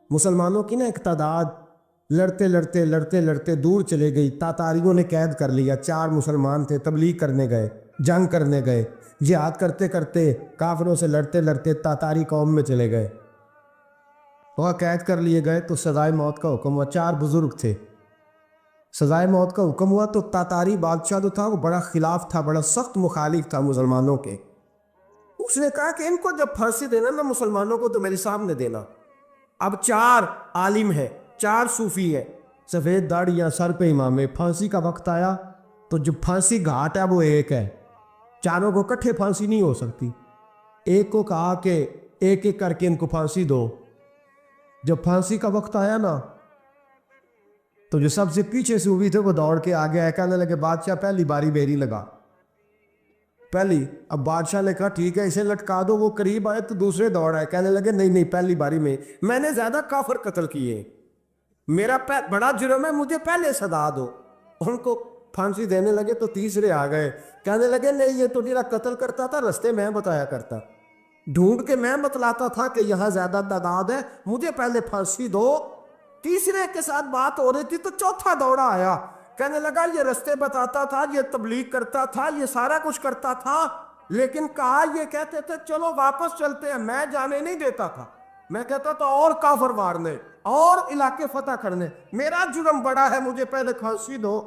مسلمانوں کی نا ایک تعداد لڑتے لڑتے لڑتے لڑتے دور چلے گئی، تاتاریوں نے قید کر لیا۔ 4 مسلمان تھے، تبلیغ کرنے گئے، جنگ کرنے گئے، جہاد کرتے کرتے کافروں سے لڑتے لڑتے تاتاری قوم میں چلے گئے، وہ قید کر لیے گئے تو سزائے موت کا حکم ہوا۔ 4 بزرگ تھے، سزائے موت کا حکم ہوا تو تاتاری بادشاہ جو تھا وہ بڑا خلاف تھا، بڑا سخت مخالف تھا مسلمانوں کے۔ اس نے کہا کہ ان کو جب پھانسی دینا نا مسلمانوں کو تو میرے سامنے دینا۔ اب 4 عالم ہے، 4 صوفی ہے، سفید داڑیاں، سر پہ امامے۔ پھانسی کا وقت آیا تو جو پھانسی گھاٹ ہے وہ ایک ہے، چاروں کو کٹھے پھانسی نہیں ہو سکتی۔ ایک کو کہا کہ ایک ایک کر کے ان کو پھانسی دو۔ جب پھانسی کا وقت آیا نا تو جو سب سے پیچھے سے ہوئی تھے وہ دوڑ کے آگے آئے، کہنے لگے بادشاہ پہلی باری میری لگا پہلی۔ اب بادشاہ نے کہا ٹھیک ہے اسے لٹکا دو۔ وہ قریب آئے تو دوسرے دوڑ آئے، کہنے لگے نہیں نہیں پہلی باری میں نے زیادہ کافر قتل کیے، میرا بڑا جرم ہے، مجھے پہلے سزا دو۔ ان کو پھانسی دینے لگے تو تیسرے آ گئے، کہنے لگے نہیں یہ تو میرا قتل کرتا تھا، رستے میں بتایا کرتا، ڈھونڈ کے میں بتلاتا تھا کہ یہاں زیادہ تعداد ہے، مجھے پہلے پھانسی دو۔ تیسرے کے ساتھ بات ہو رہی تھی تو چوتھا دوڑا آیا، کہنے لگا یہ رستے بتاتا تھا، یہ تبلیغ کرتا تھا، یہ سارا کچھ کرتا تھا، لیکن کہا یہ کہتے تھے چلو واپس چلتے ہیں، میں جانے نہیں دیتا تھا، میں کہتا تھا اور کافر مارنے اور علاقے فتح کرنے، میرا جرم بڑا ہے، مجھے پہلے پھانسی دو۔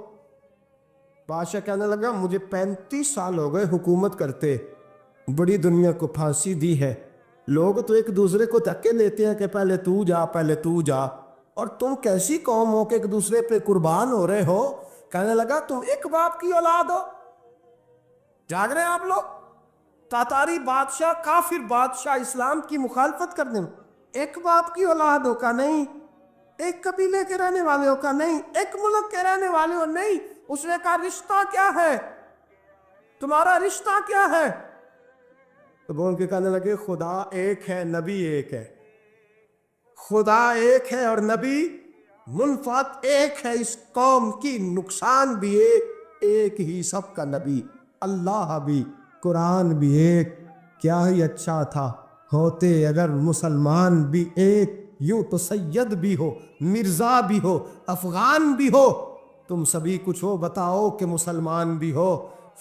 بادشاہ کہنے لگا مجھے 35 سال ہو گئے حکومت کرتے، بڑی دنیا کو پھانسی دی ہے، لوگ تو ایک دوسرے کو دھکے لیتے ہیں کہ پہلے تو جا پہلے تو جا، اور تم کیسی قوم ہو کہ ایک دوسرے پہ قربان ہو رہے ہو۔ کہنے لگا تم ایک باپ کی اولاد ہو، جاگ رہے ہیں آپ لوگ؟ تاتاری بادشاہ، کافر بادشاہ، اسلام کی مخالفت کرنے میں ایک باپ کی اولاد ہو کا نہیں، ایک قبیلے کے رہنے والے ہو کا نہیں، ایک ملک کے رہنے والے ہو نہیں۔ اس نے کہا رشتہ کیا ہے تمہارا، رشتہ کیا ہے؟ تو بول کے کہنے لگے خدا ایک ہے، نبی ایک ہے، خدا ایک ہے اور نبی منفعت ایک ہے، اس قوم کی نقصان بھی ایک ہی، سب کا نبی اللہ بھی، قرآن بھی ایک۔ کیا ہی اچھا تھا ہوتے اگر مسلمان بھی ایک، یوں تو سید بھی ہو، مرزا بھی ہو، افغان بھی ہو، تم سبھی کچھ ہو، بتاؤ کہ مسلمان بھی ہو۔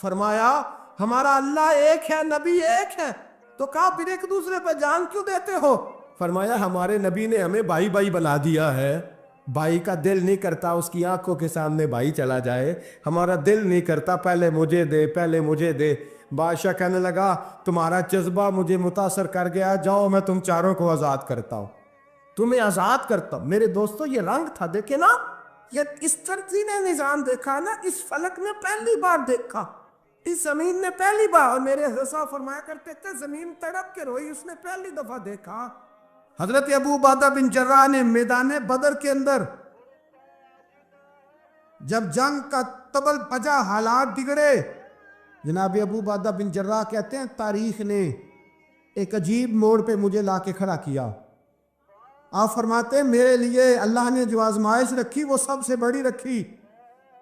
فرمایا ہمارا اللہ ایک ہے، نبی ایک ہے، تو کہا پھر ایک دوسرے پہ جان کیوں دیتے ہو؟ فرمایا ہمارے نبی نے ہمیں بھائی بھائی بنا دیا ہے، بھائی کا دل نہیں کرتا اس کی آنکھوں کے سامنے بھائی چلا جائے، ہمارا دل نہیں کرتا پہلے مجھے دے پہلے مجھے دے۔ بادشاہ کہنے لگا تمہارا جذبہ مجھے متاثر کر گیا، جاؤ میں تم چاروں کو آزاد کرتا ہوں، تمہیں آزاد کرتا ہوں۔ میرے دوستو یہ رنگ تھا، دیکھیں نا، یہ اس ترتیب نظام دیکھا نا، اس فلک نے پہلی بار دیکھا، اس زمین نے پہلی بار، اور میرے حضرت صاحب فرمایا کرتے تھے زمین تڑپ کے روئی، اس نے پہلی دفعہ دیکھا۔ حضرت ابو عبیدہ بن جراح نے میدان بدر کے اندر جب جنگ کا تبل بجا، حالات بگڑے، جناب ابو عبیدہ بن جراح کہتے ہیں تاریخ نے ایک عجیب موڑ پہ مجھے لا کے کھڑا کیا۔ آپ فرماتے ہیں میرے لیے اللہ نے جو آزمائش رکھی وہ سب سے بڑی رکھی۔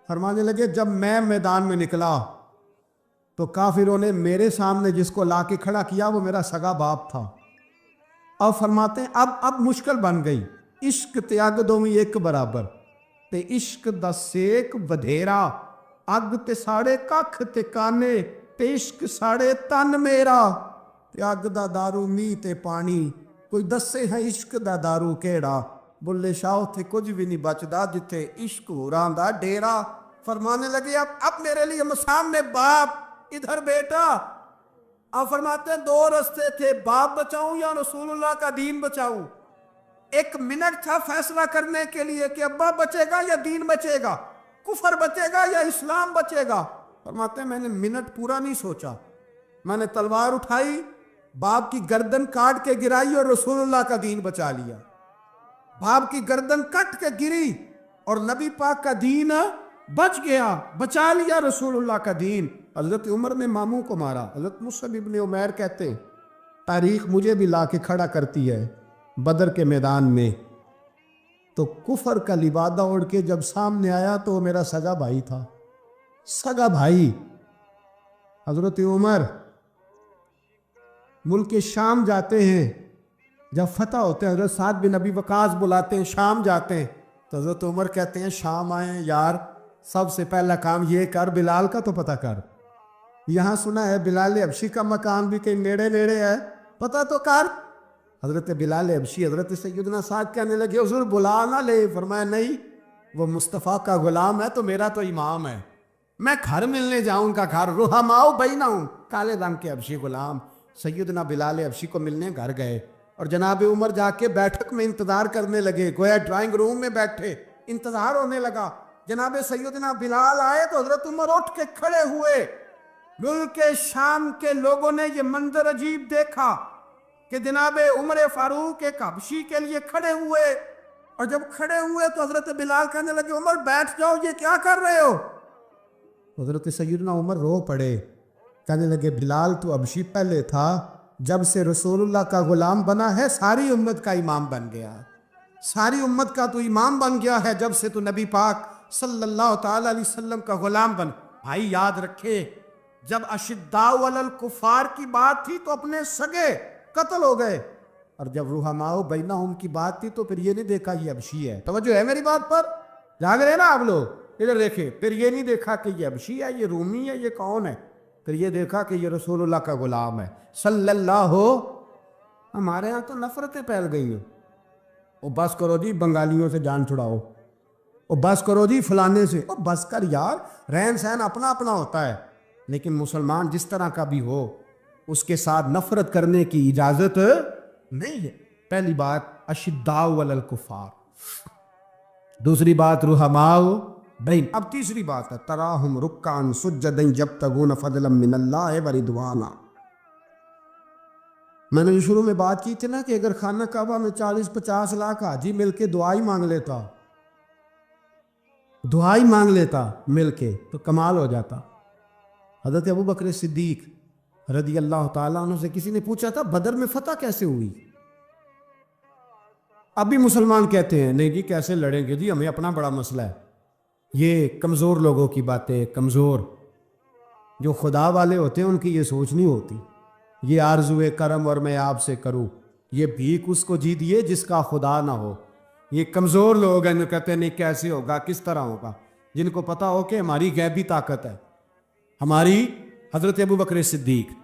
فرمانے لگے جب میں میدان میں نکلا تو کافروں نے میرے سامنے جس کو لا کے کھڑا کیا وہ میرا سگا باپ تھا۔ اب فرماتے ہیں اب مشکل بن گئی، عشق تیاگ دومی ایک برابر، تے عشق دا سیک بدھیرا، اگ تے ساڑے ککھ تے کانے، تے عشق ساڑے تن میرا، تے اگ دا دارو می تے پانی، کوئی دسے ہے عشق دا دارو کیڑا، بلے شاہ تھے کچھ بھی نہیں بچدا جتھے عشق ہوراں دا ڈیرا۔ فرمانے لگے اب میرے لیے سامنے باپ، ادھر بیٹا۔ آپ فرماتے ہیں 2 رستے تھے، باپ بچاؤں یا رسول اللہ کا دین بچاؤں۔ 1 منٹ تھا فیصلہ کرنے کے لیے کہ ابا بچے گا یا دین بچے گا، کفر بچے گا یا اسلام بچے گا۔ فرماتے ہیں میں نے منٹ پورا نہیں سوچا، میں نے تلوار اٹھائی، باپ کی گردن کاٹ کے گرائی اور رسول اللہ کا دین بچا لیا۔ باپ کی گردن کٹ کے گری اور نبی پاک کا دین بچ گیا، بچا لیا رسول اللہ کا دین۔ حضرت عمر نے ماموں کو مارا، حضرت مصعب ابن عمیر کہتے ہیں تاریخ مجھے بھی لا کے کھڑا کرتی ہے بدر کے میدان میں، تو کفر کا لبادہ اوڑھ کے جب سامنے آیا تو وہ میرا سگا بھائی تھا، سگا بھائی۔ حضرت عمر ملک شام جاتے ہیں، جب فتح ہوتے ہیں حضرت سعد بن ابی وقاص بلاتے ہیں، شام جاتے ہیں تو حضرت عمر کہتے ہیں شام آئے یار، سب سے پہلا کام یہ کر، بلال کا تو پتہ کر۔ یہاں سنا ہے بلال حبشی کا مکان بھی کہیں نیڑے نیڑے ہے، پتہ تو کر۔ حضرت بلال حبشی حضرت سیدنا سعد کہنے لگے حضور بلا نہ لے، فرمایا نہیں، وہ مصطفیٰ کا غلام ہے تو میرا تو امام ہے، میں گھر ملنے جاؤں کا گھر رحماؤ بینہم، کالے رنگ کے حبشی غلام سیدنا بلال حبشی کو ملنے گھر گئے، اور جناب عمر جا کے بیٹھک میں انتظار کرنے لگے، گویا ڈرائنگ روم میں بیٹھے انتظار ہونے لگا۔ جناب سیدنا بلال آئے تو حضرت عمر اٹھ کے کھڑے ہوئے۔ ملک شام کے لوگوں نے یہ منظر عجیب دیکھا کہ جناب عمر فاروق ایک حبشی کے لیے کھڑے ہوئے، اور جب کھڑے ہوئے تو حضرت بلال کہنے لگے عمر بیٹھ جاؤ، یہ کیا کر رہے ہو؟ حضرت سیدنا عمر رو پڑے، کہنے لگے بلال تو حبشی پہلے تھا، جب سے رسول اللہ کا غلام بنا ہے ساری امت کا امام بن گیا، ساری امت کا تو امام بن گیا ہے جب سے تو نبی پاک صلی اللہ تعالی علیہ وسلم کا غلام بن۔ بھائی یاد رکھے، جب اشداء علی الکفار کی بات تھی تو اپنے سگے قتل ہو گئے، اور جب رحماء بینہم کی بات تھی تو پھر یہ نہیں دیکھا یہ حبشی ہے۔ توجہ ہے میری بات پر؟ جاگ رہے نا آپ لوگ؟ ادھر دیکھیں، پھر یہ نہیں دیکھا کہ یہ حبشی ہے، یہ رومی ہے، یہ کون ہے، پھر یہ دیکھا کہ یہ رسول اللہ کا غلام ہے صلی اللہ ہو۔ ہمارے ہاں تو نفرتیں پھیل گئی ہیں، وہ بس کرو جی بنگالیوں سے جان چھڑاؤ، وہ بس کرو جی فلانے سے، وہ بس کر یار، رہن سہن اپنا اپنا ہوتا ہے، لیکن مسلمان جس طرح کا بھی ہو اس کے ساتھ نفرت کرنے کی اجازت نہیں ہے۔ پہلی بات اشداء علی الکفار، دوسری بات رحماء بین، اب تیسری بات ہے تراہم رکعا سجدا یبتغون فضلا من اللہ ورضوانا۔ میں نے جو شروع میں بات کی تھی نا کہ اگر خانہ کعبہ میں 40-50 لاکھ حاجی مل کے دعائی مانگ لیتا، دعائی مانگ لیتا مل کے تو کمال ہو جاتا۔ حضرت ابو بکر صدیق رضی اللہ تعالیٰ عنہ سے کسی نے پوچھا تھا بدر میں فتح کیسے ہوئی؟ ابھی مسلمان کہتے ہیں نہیں جی کیسے لڑیں گے جی، ہمیں اپنا بڑا مسئلہ ہے۔ یہ کمزور لوگوں کی باتیں، کمزور جو خدا والے ہوتے ہیں ان کی یہ سوچ نہیں ہوتی۔ یہ آرزوئے کرم اور میں آپ سے کروں، یہ بھیک اس کو جی دیے جس کا خدا نہ ہو۔ یہ کمزور لوگ ہیں جو کہتے ہیں نہیں کیسے ہوگا، کس طرح ہوگا، جن کو پتا ہو کہ ہماری غیبی طاقت ہے، ہماری۔ حضرت ابو بکر صدیق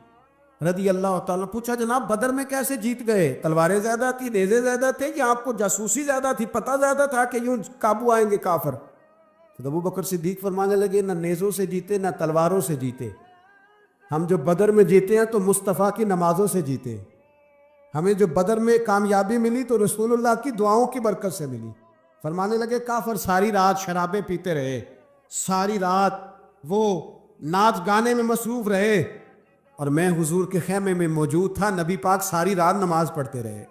رضی اللہ تعالیٰ پوچھا جناب بدر میں کیسے جیت گئے؟ تلواریں زیادہ تھی، نیزے زیادہ تھے، یا آپ کو جاسوسی زیادہ تھی، پتہ زیادہ تھا کہ یوں قابو آئیں گے کافر؟ تو ابو بکر صدیق فرمانے لگے نہ نیزوں سے جیتے نہ تلواروں سے جیتے، ہم جو بدر میں جیتے ہیں تو مصطفیٰ کی نمازوں سے جیتے، ہمیں جو بدر میں کامیابی ملی تو رسول اللہ کی دعاؤں کی برکت سے ملی۔ فرمانے لگے کافر ساری رات شرابیں پیتے رہے، ساری رات وہ ناچ گانے میں مصروف رہے، اور میں حضور کے خیمے میں موجود تھا، نبی پاک ساری رات نماز پڑھتے رہے،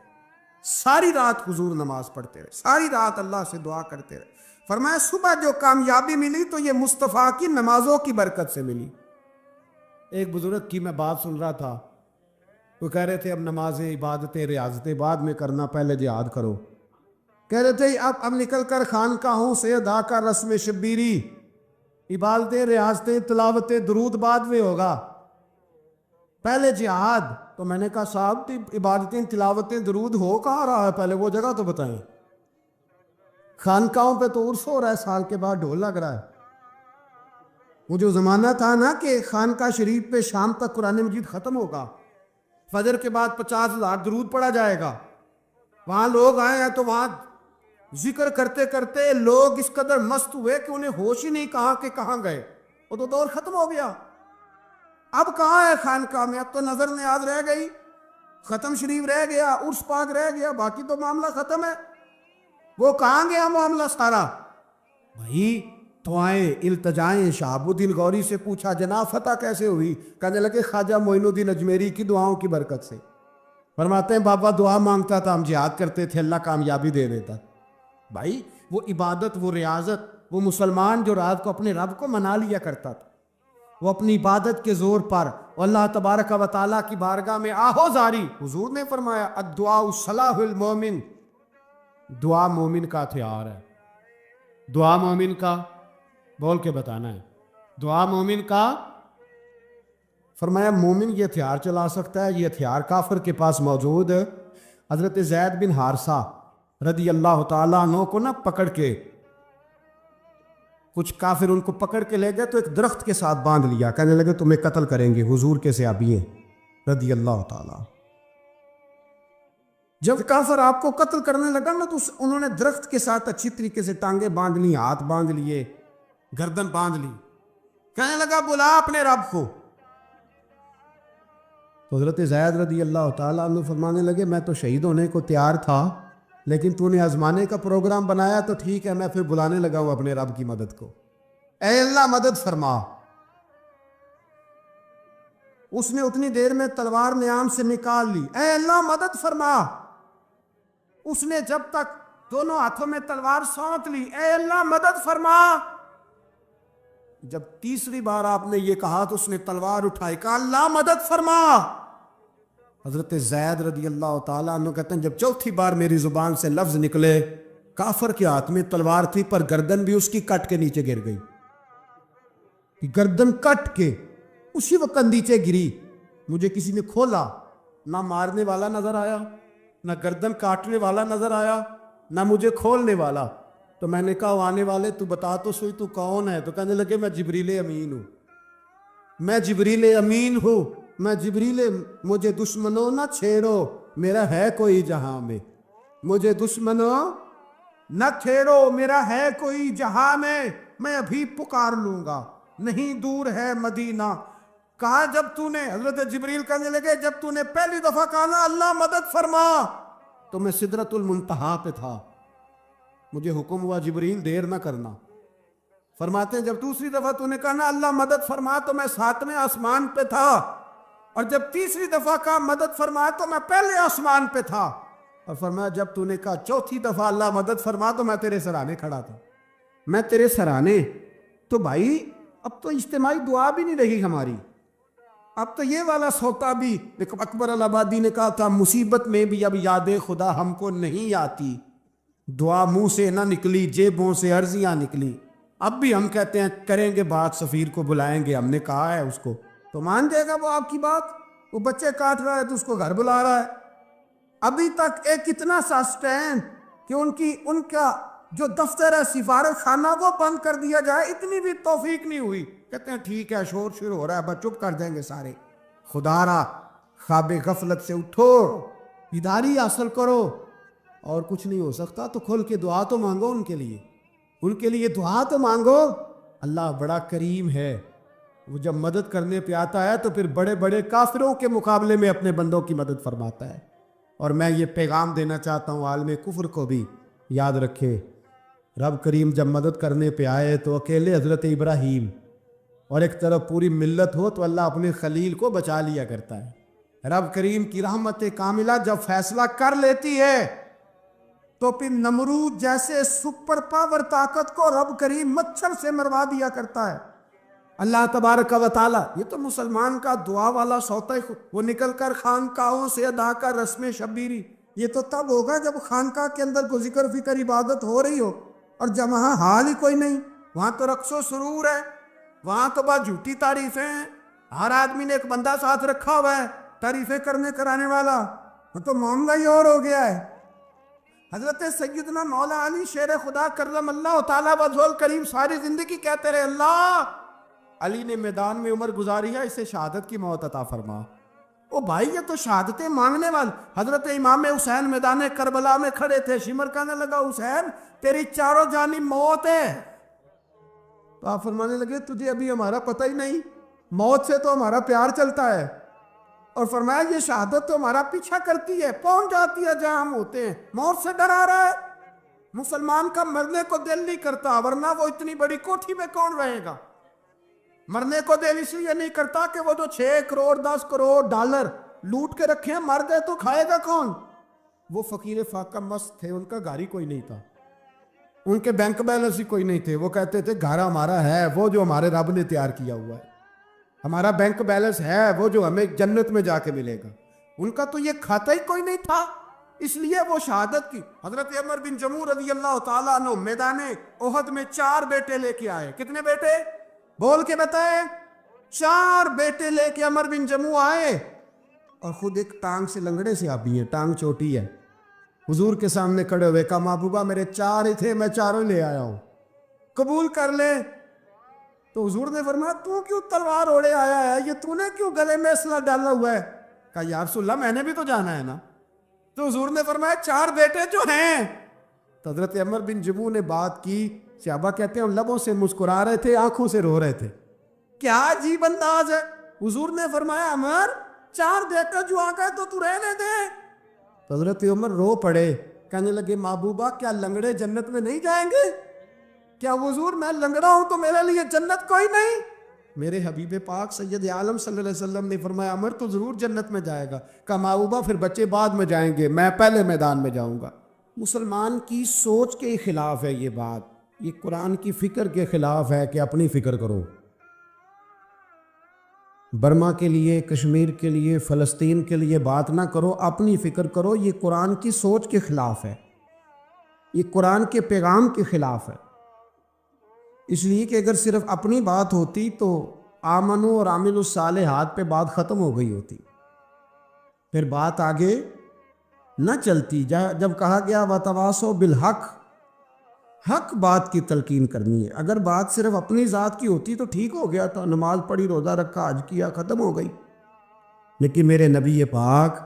ساری رات حضور نماز پڑھتے رہے، ساری رات اللہ سے دعا کرتے رہے۔ فرمایا صبح جو کامیابی ملی تو یہ مصطفیٰ کی نمازوں کی برکت سے ملی۔ ایک بزرگ کی میں بات سن رہا تھا، وہ کہہ رہے تھے اب نمازیں، عبادتیں، ریاضتیں بعد میں کرنا، پہلے جہاد کرو۔ کہہ رہے تھے اب نکل کر خانقاہوں سے ادا کر رسم شبیری، عبادتیں، ریاضتیں، تلاوتیں، درود بعد میں ہوگا، پہلے جہاد۔ تو میں نے کہا صاحب عبادتیں، تلاوتیں، درود ہو کہاں رہا ہے، پہلے وہ جگہ تو بتائیں۔ خانقاہوں پہ تو عرس ہو رہا ہے، سال کے بعد ڈھول لگ رہا ہے۔ وہ جو زمانہ تھا نا کہ خانقاہ شریف پہ شام تک قرآن مجید ختم ہوگا، فجر کے بعد 50,000 درود پڑھا جائے گا، وہاں لوگ آئے ہیں تو وہاں ذکر کرتے کرتے لوگ اس قدر مست ہوئے کہ انہیں ہوش ہی نہیں کہاں کہ کہاں گئے، وہ تو دور ختم ہو گیا۔ اب کہاں ہے خانقاہ میں؟ اب تو نظر نیاز رہ گئی، ختم شریف رہ گیا، عرس پاک رہ گیا، باقی تو معاملہ ختم ہے۔ وہ کہاں گیا معاملہ سارا؟ بھائی دعائیں، التجائیں۔ شہاب الدین غوری سے پوچھا جناب فتح کیسے ہوئی؟ کہنے لگے خواجہ معین الدین اجمیری کی دعاؤں کی برکت سے۔ فرماتے ہیں بابا دعا مانگتا تھا، ہم جہاد کرتے تھے، اللہ کامیابی دے دیتا۔ بھائی وہ عبادت، وہ ریاضت، وہ مسلمان جو رات کو اپنے رب کو منا لیا کرتا تھا، وہ اپنی عبادت کے زور پر اللہ تبارک و تعالیٰ کی بارگاہ میں آہو زاری۔ حضور نے فرمایا الدعاء صلاح المومن، دعا مومن کا ہتھیار ہے۔ دعا مومن کا، بول کے بتانا ہے، دعا مومن کا۔ فرمایا مومن یہ ہتھیار چلا سکتا ہے، یہ ہتھیار کافر کے پاس موجود حضرت زید بن حارثہ رضی اللہ تعالیٰ عنہ کو نہ پکڑ کے کچھ کافر ان کو پکڑ کے لے گئے تو ایک درخت کے ساتھ باندھ لیا، کہنے لگے تمہیں قتل کریں گے، حضور کے صحابی ہیں رضی اللہ تعالیٰ۔ جب کافر آپ کو قتل کرنے لگا نا تو انہوں نے درخت کے ساتھ اچھی طریقے سے ٹانگیں باندھ لی، ہاتھ باندھ لیے، گردن باندھ لی، کہنے لگا بلا اپنے رب کو۔ تو حضرت زید رضی اللہ تعالیٰ عنہ فرمانے لگے میں تو شہید ہونے کو تیار تھا، لیکن تو نے آزمانے کا پروگرام بنایا تو ٹھیک ہے، میں پھر بلانے لگا ہوں اپنے رب کی مدد کو، اے اللہ مدد فرما۔ اس نے اتنی دیر میں تلوار نیام سے نکال لی، اے اللہ مدد فرما۔ اس نے جب تک دونوں ہاتھوں میں تلوار سونت لی، اے اللہ مدد فرما۔ جب تیسری بار آپ نے یہ کہا تو اس نے تلوار اٹھائی، کہا اللہ مدد فرما۔ حضرت زید رضی اللہ تعالیٰ عنہ کہتے ہیں جب چوتھی بار میری زبان سے لفظ نکلے، کافر کے ہاتھ میں تلوار تھی پر گردن بھی اس کی کٹ کے نیچے گر گئی، گردن کٹ کے اسی وقت نیچے گری۔ مجھے کسی نے کھولا، نہ مارنے والا نظر آیا، نہ گردن کاٹنے والا نظر آیا، نہ مجھے کھولنے والا۔ تو میں نے کہا آنے والے تو بتا تو سوئی تو کون ہے؟ تو کہنے لگے میں جبریل امین ہوں، میں جبریل امین ہوں، میں جبریل، مجھے دشمنوں نہ چھیڑو، میرا ہے کوئی جہاں میں، مجھے دشمنوں نہ چھیڑو، میرا ہے کوئی جہاں میں ابھی پکار لوں گا، نہیں دور ہے مدینہ۔ کہا جب تو نے، حضرت جبریل کہنے لگے جب تو نے پہلی دفعہ کہا نا اللہ مدد فرما تو میں سدرۃ المنتہا پہ تھا، مجھے حکم ہوا جبریل دیر نہ کرنا۔ فرماتے ہیں جب دوسری دفعہ تو نے کہا نا اللہ مدد فرما تو میں 7ویں آسمان پہ تھا، اور جب تیسری دفعہ کہا مدد فرما تو میں پہلے آسمان پہ تھا، اور فرمایا جب تو نے کہا چوتھی دفعہ اللہ مدد فرما تو میں تیرے سرانے کھڑا تھا، میں تیرے سرانے۔ تو بھائی اب تو اجتماعی دعا بھی نہیں رہی ہماری، اب تو یہ والا سوتا بھی، اکبر الآبادی نے کہا تھا مصیبت میں بھی اب یاد خدا ہم کو نہیں آتی، دعا منہ سے نہ نکلی جیبوں سے عرضیاں نکلی۔ اب بھی ہم کہتے ہیں کریں گے بات، سفیر کو بلائیں گے، ہم نے کہا ہے اس کو، تو مان جائے گا وہ آپ کی بات؟ وہ بچے کاٹ رہا ہے تو اس کو گھر بلا رہا ہے۔ ابھی تک ایک اتنا سا سٹینڈ کہ ان کا جو دفتر ہے سفارت خانہ وہ بند کر دیا جائے، اتنی بھی توفیق نہیں ہوئی۔ کہتے ہیں ٹھیک ہے شور شروع ہو رہا ہے بس چپ کر دیں گے سارے، خدا را خواب غفلت سے اٹھو، بیداری حاصل کرو، اور کچھ نہیں ہو سکتا تو کھل کے دعا تو مانگو ان کے لیے دعا تو مانگو۔ اللہ بڑا کریم ہے، وہ جب مدد کرنے پہ آتا ہے تو پھر بڑے بڑے کافروں کے مقابلے میں اپنے بندوں کی مدد فرماتا ہے۔ اور میں یہ پیغام دینا چاہتا ہوں عالم کفر کو بھی، یاد رکھے رب کریم جب مدد کرنے پہ آئے تو اکیلے حضرت ابراہیم اور ایک طرف پوری ملت ہو تو اللہ اپنے خلیل کو بچا لیا کرتا ہے۔ رب کریم کی رحمت کاملہ جب فیصلہ کر لیتی ہے تو پھر نمرود جیسے سپر پاور طاقت کو رب کریم مچھر سے مروا دیا کرتا ہے۔ اللہ تبارک و تعالی، یہ تو مسلمان کا دعا والا سوتا ہے، وہ نکل کر خانقاہوں سے ادا کر رسم شبیری، یہ تو تب ہوگا جب خانقاہ کے اندر کوئی ذکر فکر عبادت ہو رہی ہو، اور جب وہاں حال ہی کوئی نہیں، وہاں تو رقص و سرور ہے، وہاں تو بس جھوٹی تعریفیں ہیں، ہر آدمی نے ایک بندہ ساتھ رکھا ہوا ہے تعریفیں کرنے کرانے والا، وہ تو معاملہ ہی اور ہو گیا ہے۔ حضرت سیدنا مولا علی شیر خدا کرم اللہ تعالیٰ وجہہ الکریم ساری زندگی کہتے رہے اللہ، علی نے میدان میں عمر گزاری ہے، اسے شہادت کی موت عطا فرما۔ او بھائی یہ تو شہادتیں مانگنے والے۔ حضرت امام حسین میدان کربلا میں کھڑے تھے، شمر کہنے لگا حسین تیری چاروں جانب موت ہے، تو آپ فرمانے لگے تجھے ابھی ہمارا پتہ ہی نہیں، موت سے تو ہمارا پیار چلتا ہے، اور فرمایا یہ شہادت تو ہمارا پیچھا کرتی ہے، پہنچ جاتی ہے جہاں ہم ہوتے ہیں، موت سے ڈرا رہا ہے۔ مسلمان کا مرنے کو دل نہیں کرتا، ورنہ وہ اتنی بڑی کوٹھی میں کون رہے گا؟ مرنے کو دل اس لیے نہیں کرتا کہ وہ جو 6 کروڑ 10 کروڑ ڈالر لوٹ کے رکھے ہیں، مر گئے تو کھائے گا کون؟ وہ فقیر فاقہ مست تھے، ان کا گھر ہی کوئی نہیں تھا، ان کے بینک بیلنس ہی کوئی نہیں تھے، وہ کہتے تھے گھر ہمارا ہے وہ جو ہمارے رب نے تیار کیا ہوا ہے، ہمارا بینک بیلنس ہے وہ جو ہمیں جنت میں جا کے ملے گا۔ ان کا تو یہ کھاتا ہی کوئی نہیں تھا، اس لیے وہ شہادت کی۔ حضرت عمر بن جموع رضی اللہ تعالیٰ عنہ میدان احد میں 4 بیٹے لے کے آئے۔ کتنے بیٹے؟ بول کے بتائیں۔ 4 بیٹے لے کے عمر بن جموع آئے، اور خود ایک ٹانگ سے لنگڑے سے آپ بھی ہیں, ٹانگ چوٹی ہے. حضور کے سامنے کھڑے ہوئے, کہا محبوبہ میرے 4 ہی تھے, میں 4 لے آیا ہوں, قبول کر لے. تو حضور نے فرمایا تو کیوں تلوار اوڑے آیا ہے, یہ تو نے کیوں گلے میں اسلحہ ڈالا ہوا ہے؟ کہا یا رسول اللہ میں نے بھی تو جانا ہے نا. تو حضور نے فرمایا 4 بیٹے جو ہیں. تو حضرت عمر بن جموح نے بات کی, صحابہ کہتے ہیں لبوں سے مسکرا رہے تھے, آنکھوں سے رو رہے تھے. کیا عجیب انداز ہے. حضور نے فرمایا عمر 4 بیٹا جو آ گئے تو رہنے دے. تو حضرت عمر رو پڑے, کہنے لگے محبوبہ کیا لنگڑے جنت میں نہیں جائیں گے؟ کیا حضور میں لنگڑا ہوں تو میرے لیے جنت کوئی نہیں؟ میرے حبیب پاک سید عالم صلی اللہ علیہ وسلم نے فرمایا عمر تو ضرور جنت میں جائے گا. کہا محبوبہ پھر بچے بعد میں جائیں گے, میں پہلے میدان میں جاؤں گا. مسلمان کی سوچ کے خلاف ہے یہ بات, یہ قرآن کی فکر کے خلاف ہے کہ اپنی فکر کرو. برما کے لیے, کشمیر کے لیے, فلسطین کے لیے بات نہ کرو, اپنی فکر کرو. یہ قرآن کی سوچ کے خلاف ہے, یہ قرآن کے پیغام کے خلاف ہے. اس لیے کہ اگر صرف اپنی بات ہوتی تو آمنو اور عامل الصالحات پہ بات ختم ہو گئی ہوتی, پھر بات آگے نہ چلتی. جب کہا گیا وتواصوا بالحق, حق بات کی تلقین کرنی ہے. اگر بات صرف اپنی ذات کی ہوتی تو ٹھیک ہو گیا تھا, نماز پڑھی, روزہ رکھا, حج کیا, ختم ہو گئی. لیکن میرے نبی پاک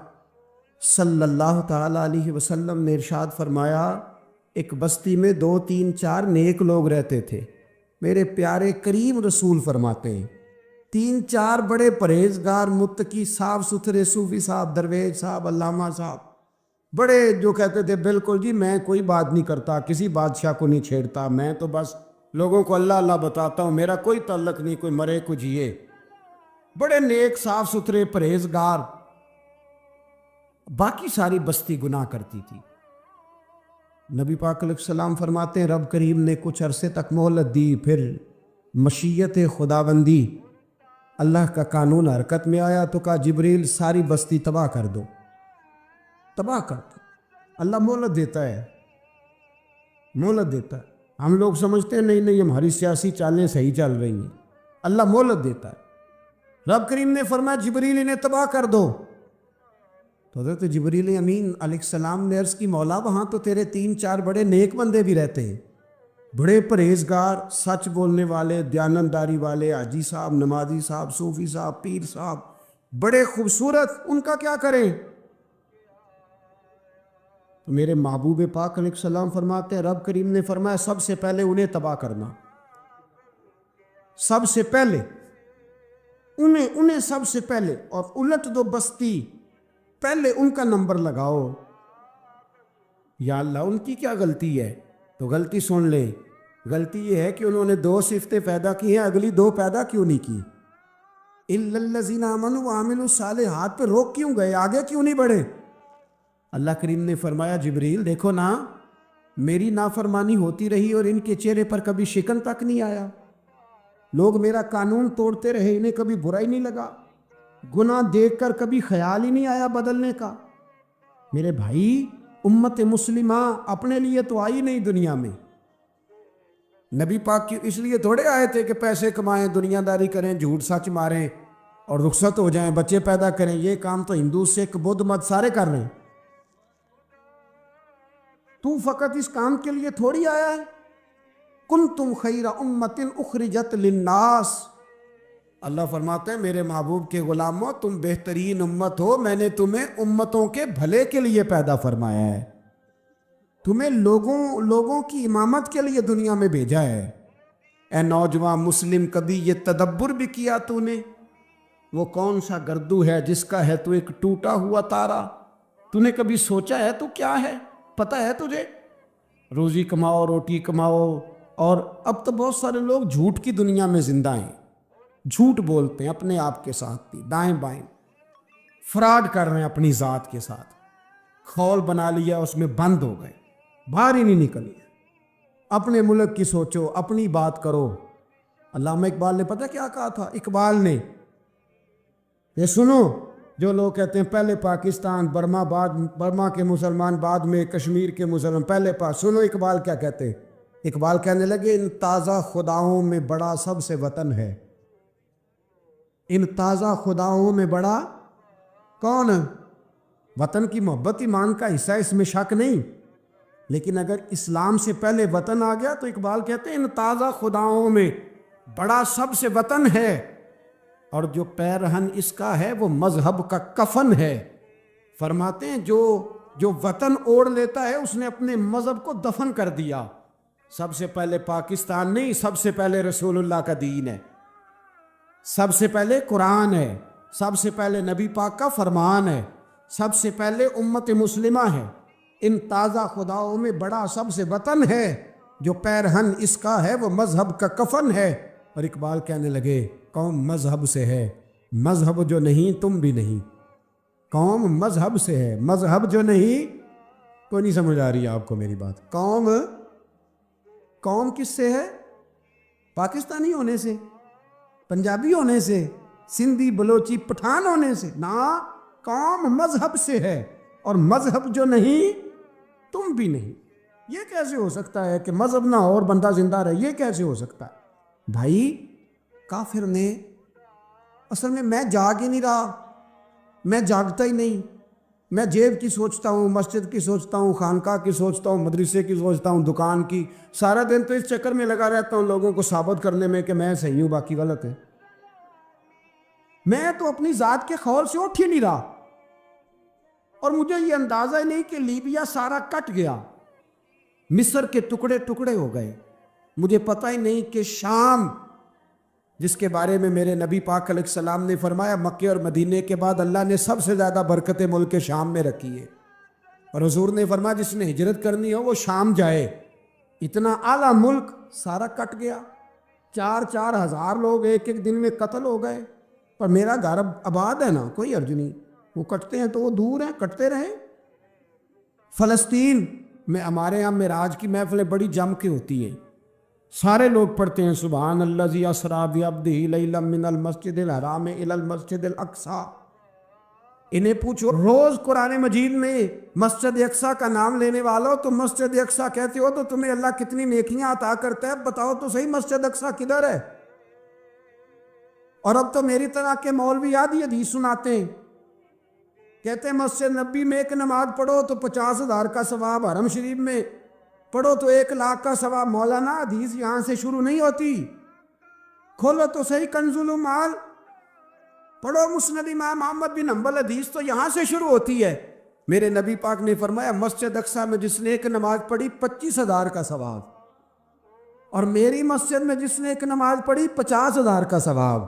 صلی اللہ تعالیٰ علیہ وسلم نے ارشاد فرمایا ایک بستی میں 2 3 4 نیک لوگ رہتے تھے. میرے پیارے کریم رسول فرماتے ہیں 3 4 بڑے پرہیزگار, متقی, صاف ستھرے صوفی صاحب, درویش صاحب, علامہ صاحب, بڑے جو کہتے تھے بالکل جی میں کوئی بات نہیں کرتا, کسی بادشاہ کو نہیں چھیڑتا, میں تو بس لوگوں کو اللہ اللہ بتاتا ہوں, میرا کوئی تعلق نہیں, کوئی مرے کوئی جیے. بڑے نیک, صاف ستھرے, پرہیزگار. باقی ساری بستی گناہ کرتی تھی. نبی پاک علیہ السلام فرماتے ہیں رب کریم نے کچھ عرصے تک مہلت دی, پھر مشیت خداوندی, اللہ کا قانون حرکت میں آیا تو کہا جبریل ساری بستی تباہ کر دو, تباہ کر دو. اللہ مہلت دیتا ہے, مہلت دیتا ہے. ہم لوگ سمجھتے ہیں نہیں نہیں ہماری سیاسی چالیں صحیح چل رہی ہیں, اللہ مہلت دیتا ہے. رب کریم نے فرمایا جبریل انہیں تباہ کر دو. تو حضرت جبریل امین علیہ السلام نے عرض کی مولا وہاں تو تیرے 3 4 بڑے نیک بندے بھی رہتے ہیں, بڑے پرہیزگار, سچ بولنے والے, دیانتداری والے, حاجی صاحب, نمازی صاحب, صوفی صاحب, پیر صاحب, بڑے خوبصورت, ان کا کیا کریں؟ تو میرے محبوب پاک علیہ السلام فرماتے ہیں رب کریم نے فرمایا سب سے پہلے انہیں تباہ کرنا, سب سے پہلے انہیں سب سے پہلے, اور الٹ دو بستی, پہلے ان کا نمبر لگاؤ. یا اللہ ان کی کیا غلطی ہے؟ تو غلطی سن لے, غلطی یہ ہے کہ انہوں نے 2 صفتیں پیدا کی ہیں, اگلی 2 پیدا کیوں نہیں کی؟ الا الذین آمنوا وعملوا الصالحات پہ روک کیوں گئے, آگے کیوں نہیں بڑھے؟ اللہ کریم نے فرمایا جبریل دیکھو نا, میری نافرمانی ہوتی رہی اور ان کے چہرے پر کبھی شکن تک نہیں آیا. لوگ میرا قانون توڑتے رہے, انہیں کبھی برا ہی نہیں لگا, گناہ دیکھ کر کبھی خیال ہی نہیں آیا بدلنے کا. میرے بھائی امت مسلمہ اپنے لیے تو آئی نہیں دنیا میں, نبی پاک کی اس لیے تھوڑے آئے تھے کہ پیسے کمائیں, دنیا داری کریں, جھوٹ سچ ماریں اور رخصت ہو جائیں, بچے پیدا کریں. یہ کام تو ہندو, سکھ, بدھ مت سارے کر رہے ہیں, تو فقط اس کام کے لیے تھوڑی آیا ہے. کنتم خیر امت اخرجت للناس, اللہ فرماتے ہیں میرے محبوب کے غلاموں تم بہترین امت ہو, میں نے تمہیں امتوں کے بھلے کے لیے پیدا فرمایا ہے, تمہیں لوگوں کی امامت کے لیے دنیا میں بھیجا ہے. اے نوجوان مسلم کبھی یہ تدبر بھی کیا تو نے, وہ کون سا گردو ہے جس کا ہے تو ایک ٹوٹا ہوا تارا؟ تو نے کبھی سوچا ہے تو کیا ہے, پتہ ہے تجھے؟ روزی کماؤ, روٹی کماؤ, اور اب تو بہت سارے لوگ جھوٹ کی دنیا میں زندہ ہیں, جھوٹ بولتے ہیں اپنے آپ کے ساتھ بھی, دائیں بائیں فراڈ کر رہے ہیں اپنی ذات کے ساتھ, خول بنا لیا اس میں بند ہو گئے, باہر ہی نہیں نکلی. اپنے ملک کی سوچو, اپنی بات کرو. علامہ اقبال نے پتہ کیا کہا تھا؟ اقبال نے, یہ سنو جو لوگ کہتے ہیں پہلے پاکستان, برما کے مسلمان, بعد میں کشمیر کے مسلمان, پہلے سنو اقبال کیا کہتے ہیں. اقبال کہنے لگے ان تازہ خداؤں میں بڑا سب سے وطن ہے, ان تازہ خداؤں میں بڑا کون؟ وطن کی محبت ایمان کا حصہ ہے، اس میں شک نہیں، لیکن اگر اسلام سے پہلے وطن آ گیا تو اقبال کہتے ہیں ان تازہ خداؤں میں بڑا سب سے وطن ہے، اور جو پیرہن اس کا ہے وہ مذہب کا کفن ہے۔ فرماتے ہیں جو وطن اوڑھ لیتا ہے اس نے اپنے مذہب کو دفن کر دیا۔ سب سے پہلے پاکستان نہیں، سب سے پہلے رسول اللہ کا دین ہے، سب سے پہلے قرآن ہے، سب سے پہلے نبی پاک کا فرمان ہے، سب سے پہلے امت مسلمہ ہے۔ ان تازہ خداؤں میں بڑا سب سے وطن ہے، جو پیرہن اس کا ہے وہ مذہب کا کفن ہے۔ اور اقبال کہنے لگے قوم مذہب سے ہے، مذہب جو نہیں تم بھی نہیں۔ قوم مذہب سے ہے، مذہب جو نہیں، کوئی نہیں سمجھ آ رہی ہے آپ کو میری بات؟ قوم کس سے ہے؟ پاکستانی ہونے سے، پنجابی ہونے سے، سندھی بلوچی پٹھان ہونے سے؟ نہ، قوم مذہب سے ہے، اور مذہب جو نہیں تم بھی نہیں۔ یہ کیسے ہو سکتا ہے کہ مذہب نہ ہو اور بندہ زندہ رہے؟ یہ کیسے ہو سکتا ہے بھائی؟ کافر نے اصل میں جاگ ہی نہیں رہا، میں جاگتا ہی نہیں، میں جیب کی سوچتا ہوں، مسجد کی سوچتا ہوں، خانقاہ کی سوچتا ہوں، مدرسے کی سوچتا ہوں، دکان کی، سارا دن تو اس چکر میں لگا رہتا ہوں لوگوں کو ثابت کرنے میں کہ میں صحیح ہوں باقی غلط ہے۔ میں تو اپنی ذات کے خول سے اٹھ ہی نہیں رہا، اور مجھے یہ اندازہ ہی نہیں کہ لیبیا سارا کٹ گیا، مصر کے ٹکڑے ٹکڑے ہو گئے، مجھے پتہ ہی نہیں کہ شام، جس کے بارے میں میرے نبی پاک علیہ السلام نے فرمایا مکے اور مدینے کے بعد اللہ نے سب سے زیادہ برکت ملک شام میں رکھی ہے، اور حضور نے فرمایا جس نے ہجرت کرنی ہو وہ شام جائے۔ اتنا اعلیٰ ملک سارا کٹ گیا، 4,000 لوگ ایک ایک دن میں قتل ہو گئے، پر میرا گھر آباد ہے نا، کوئی حرج نہیں، وہ کٹتے ہیں تو وہ دور ہیں، کٹتے رہیں۔ فلسطین میں ہمارے یہاں معراج کی محفلیں بڑی جم کے ہوتی ہیں، سارے لوگ پڑھتے ہیں سبحان الذی اسریٰ بعبدہ لیلا من المسجد الحرام الی المسجد الاقصی۔ انہیں پوچھو روز قرآن مجید میں مسجد اقصی کا نام لینے والوں، تو مسجد اقصی کہتے ہو تو تمہیں اللہ کتنی نیکیاں عطا کرتا ہے، بتاؤ تو صحیح مسجد اقصی کدھر ہے؟ اور اب تو میری طرح کے مولوی آدھی حدیث سناتے ہیں، کہتے ہیں مسجد نبی میں ایک نماز پڑھو تو 50,000 کا ثواب، حرم شریف میں پڑھو تو 1,00,000 کا ثواب۔ مولانا حدیث یہاں سے شروع نہیں ہوتی، کھولو تو صحیح کنز المال، پڑھو مسند امام احمد بن حنبل، حدیث تو یہاں سے شروع ہوتی ہے۔ میرے نبی پاک نے فرمایا مسجد اقصی میں جس نے ایک نماز پڑھی 25,000 کا ثواب، اور میری مسجد میں جس نے ایک نماز پڑھی 50,000 کا ثواب،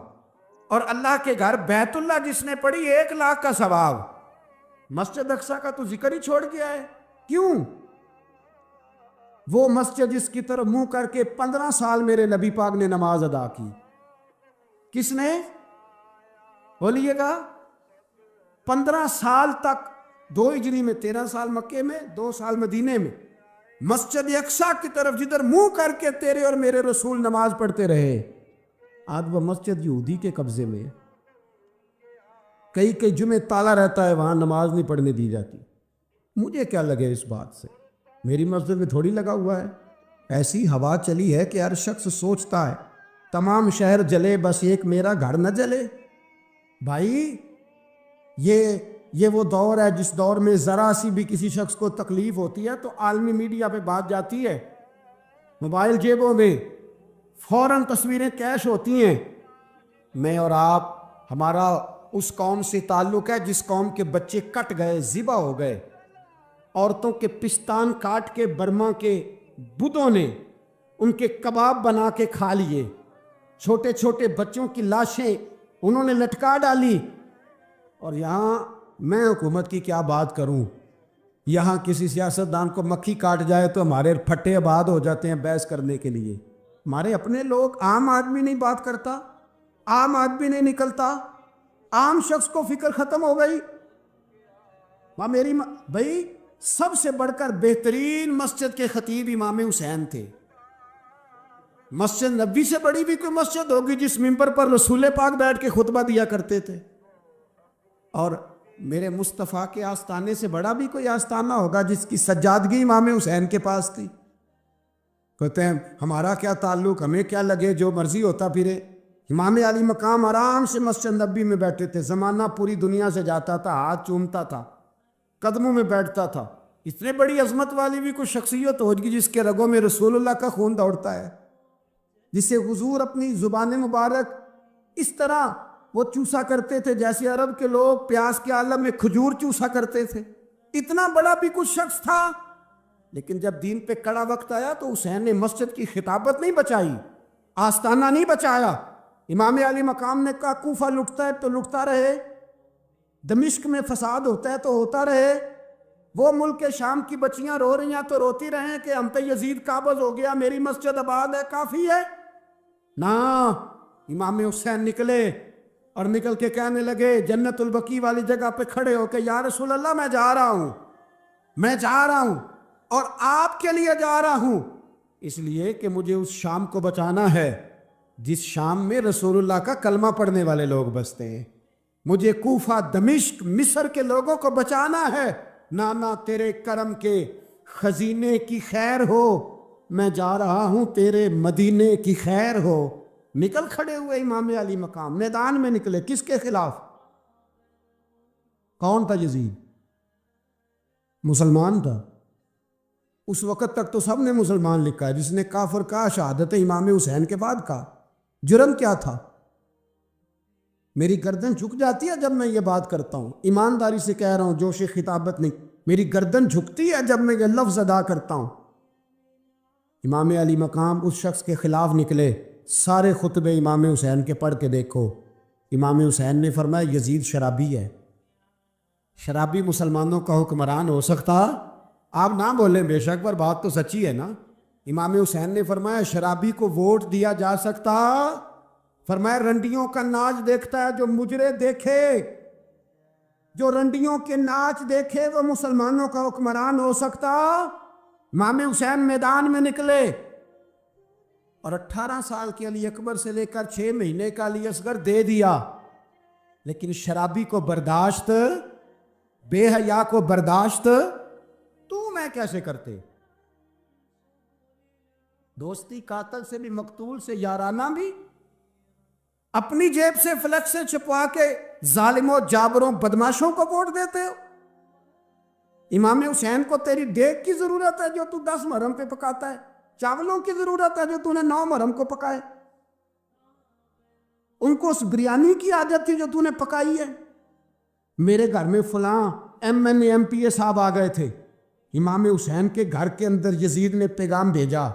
اور اللہ کے گھر بیت اللہ جس نے پڑھی 1,00,000 کا ثواب۔ مسجد اقصی کا تو ذکر ہی چھوڑ گیا ہے، کیوں؟ وہ مسجد جس کی طرف منہ کر کے 15 سال میرے نبی پاک نے نماز ادا کی، کس نے؟ بولیے گا 15 سال تک، 2 ہجری میں 13 سال مکے میں، 2 سال مدینے میں، مسجد اقصی کی طرف جدھر منہ کر کے تیرے اور میرے رسول نماز پڑھتے رہے۔ آج وہ مسجد یہودی کے قبضے میں ہے، کئی جمعے تالا رہتا ہے، وہاں نماز نہیں پڑھنے دی جاتی۔ مجھے کیا لگے اس بات سے، میری مسجد میں تھوڑی لگا ہوا ہے۔ ایسی ہوا چلی ہے کہ ہر شخص سوچتا ہے تمام شہر جلے بس ایک میرا گھر نہ جلے۔ بھائی یہ وہ دور ہے جس دور میں ذرا سی بھی کسی شخص کو تکلیف ہوتی ہے تو عالمی میڈیا پہ بات جاتی ہے، موبائل جیبوں میں فوراً تصویریں کیش ہوتی ہیں۔ میں اور آپ، ہمارا اس قوم سے تعلق ہے جس قوم کے بچے کٹ گئے، ذبح ہو گئے، عورتوں کے پستان کاٹ کے برما کے بدھوں نے ان کے کباب بنا کے کھا لیے، چھوٹے چھوٹے بچوں کی لاشیں انہوں نے لٹکا ڈالی، اور یہاں میں حکومت کی کیا بات کروں، یہاں کسی سیاستدان کو مکھی کاٹ جائے تو ہمارے پھٹے آباد ہو جاتے ہیں بحث کرنے کے لیے۔ ہمارے اپنے لوگ، عام آدمی نہیں بات کرتا، عام آدمی نہیں نکلتا، عام شخص کو فکر ختم ہو گئی۔ میری بھائی سب سے بڑھ کر بہترین مسجد کے خطیب امام حسین تھے۔ مسجد نبی سے بڑی بھی کوئی مسجد ہوگی جس ممبر پر رسول پاک بیٹھ کے خطبہ دیا کرتے تھے، اور میرے مصطفیٰ کے آستانے سے بڑا بھی کوئی آستانہ ہوگا جس کی سجادگی امام حسین کے پاس تھی۔ کہتے ہیں ہمارا کیا تعلق، ہمیں کیا لگے، جو مرضی ہوتا پھرے۔ امام علی مقام آرام سے مسجد نبی میں بیٹھے تھے، زمانہ پوری دنیا سے جاتا تھا، ہاتھ چومتا تھا، قدموں میں بیٹھتا تھا۔ اتنے بڑی عظمت والی بھی کوئی شخصیت ہوگی جس کے رگوں میں رسول اللہ کا خون دوڑتا ہے، جسے حضور اپنی زبان مبارک اس طرح وہ چوسا کرتے تھے جیسے عرب کے لوگ پیاس کے عالم میں کھجور چوسا کرتے تھے۔ اتنا بڑا بھی کچھ شخص تھا، لیکن جب دین پہ کڑا وقت آیا تو حسین نے مسجد کی خطابت نہیں بچائی، آستانہ نہیں بچایا۔ امام علی مقام نے کہا کوفہ لٹتا ہے تو لٹتا رہے، دمشق میں فساد ہوتا ہے تو ہوتا رہے، وہ ملک شام کی بچیاں رو رہی ہیں تو روتی رہیں کہ ہم پہ یزید قابض ہو گیا، میری مسجد آباد ہے، کافی ہے نا۔ امام حسین نکلے اور نکل کے کہنے لگے جنت البقیع والی جگہ پہ کھڑے ہو کہ یا رسول اللہ میں جا رہا ہوں اور آپ کے لیے جا رہا ہوں، اس لیے کہ مجھے اس شام کو بچانا ہے جس شام میں رسول اللہ کا کلمہ پڑھنے والے لوگ بستے ہیں، مجھے کوفہ، دمشق، مصر کے لوگوں کو بچانا ہے۔ نانا تیرے کرم کے خزینے کی خیر ہو، میں جا رہا ہوں تیرے مدینے کی خیر ہو۔ نکل کھڑے ہوئے امام علی مقام، میدان میں نکلے، کس کے خلاف؟ کون تھا یزید؟ مسلمان تھا۔ اس وقت تک تو سب نے مسلمان لکھا ہے، جس نے کافر کہا شہادت امام حسین کے بعد کہا۔ جرم کیا تھا؟ میری گردن جھک جاتی ہے جب میں یہ بات کرتا ہوں، ایمانداری سے کہہ رہا ہوں، جوش خطابت نہیں، میری گردن جھکتی ہے جب میں یہ لفظ ادا کرتا ہوں۔ امام علی مقام اس شخص کے خلاف نکلے، سارے خطبے امام حسین کے پڑھ کے دیکھو۔ امام حسین نے فرمایا یزید شرابی ہے۔ شرابی مسلمانوں کا حکمران ہو سکتا؟ آپ نہ بولیں بے شک، پر بات تو سچی ہے نا۔ امام حسین نے فرمایا شرابی کو ووٹ دیا جا سکتا؟ فرمایا رنڈیوں کا ناچ دیکھتا ہے جو مجرے دیکھے، جو رنڈیوں کے ناچ دیکھے وہ مسلمانوں کا حکمران ہو سکتا؟ امام حسین میدان میں نکلے اور 18 سال کے علی اکبر سے لے کر 6 مہینے کا علی اصغر دے دیا، لیکن شرابی کو برداشت، بے حیا کو برداشت تو میں کیسے کرتے؟ دوستی قاتل سے بھی، مقتول سے یارانہ بھی، اپنی جیب سے فلیکس سے چھپوا کے ظالموں، جابروں، بدماشوں کو ووٹ دیتے ہو۔ امام حسین کو تیری دیگ کی ضرورت ہے جو تو 10 محرم پہ پکاتا ہے، چاولوں کی ضرورت ہے جو تو نے 9 محرم کو پکائے، ان کو اس بریانی کی عادت تھی جو تو نے پکائی ہے۔ میرے گھر میں فلاں MNA MPA صاحب آ گئے تھے، امام حسین کے گھر کے اندر یزید نے پیغام بھیجا،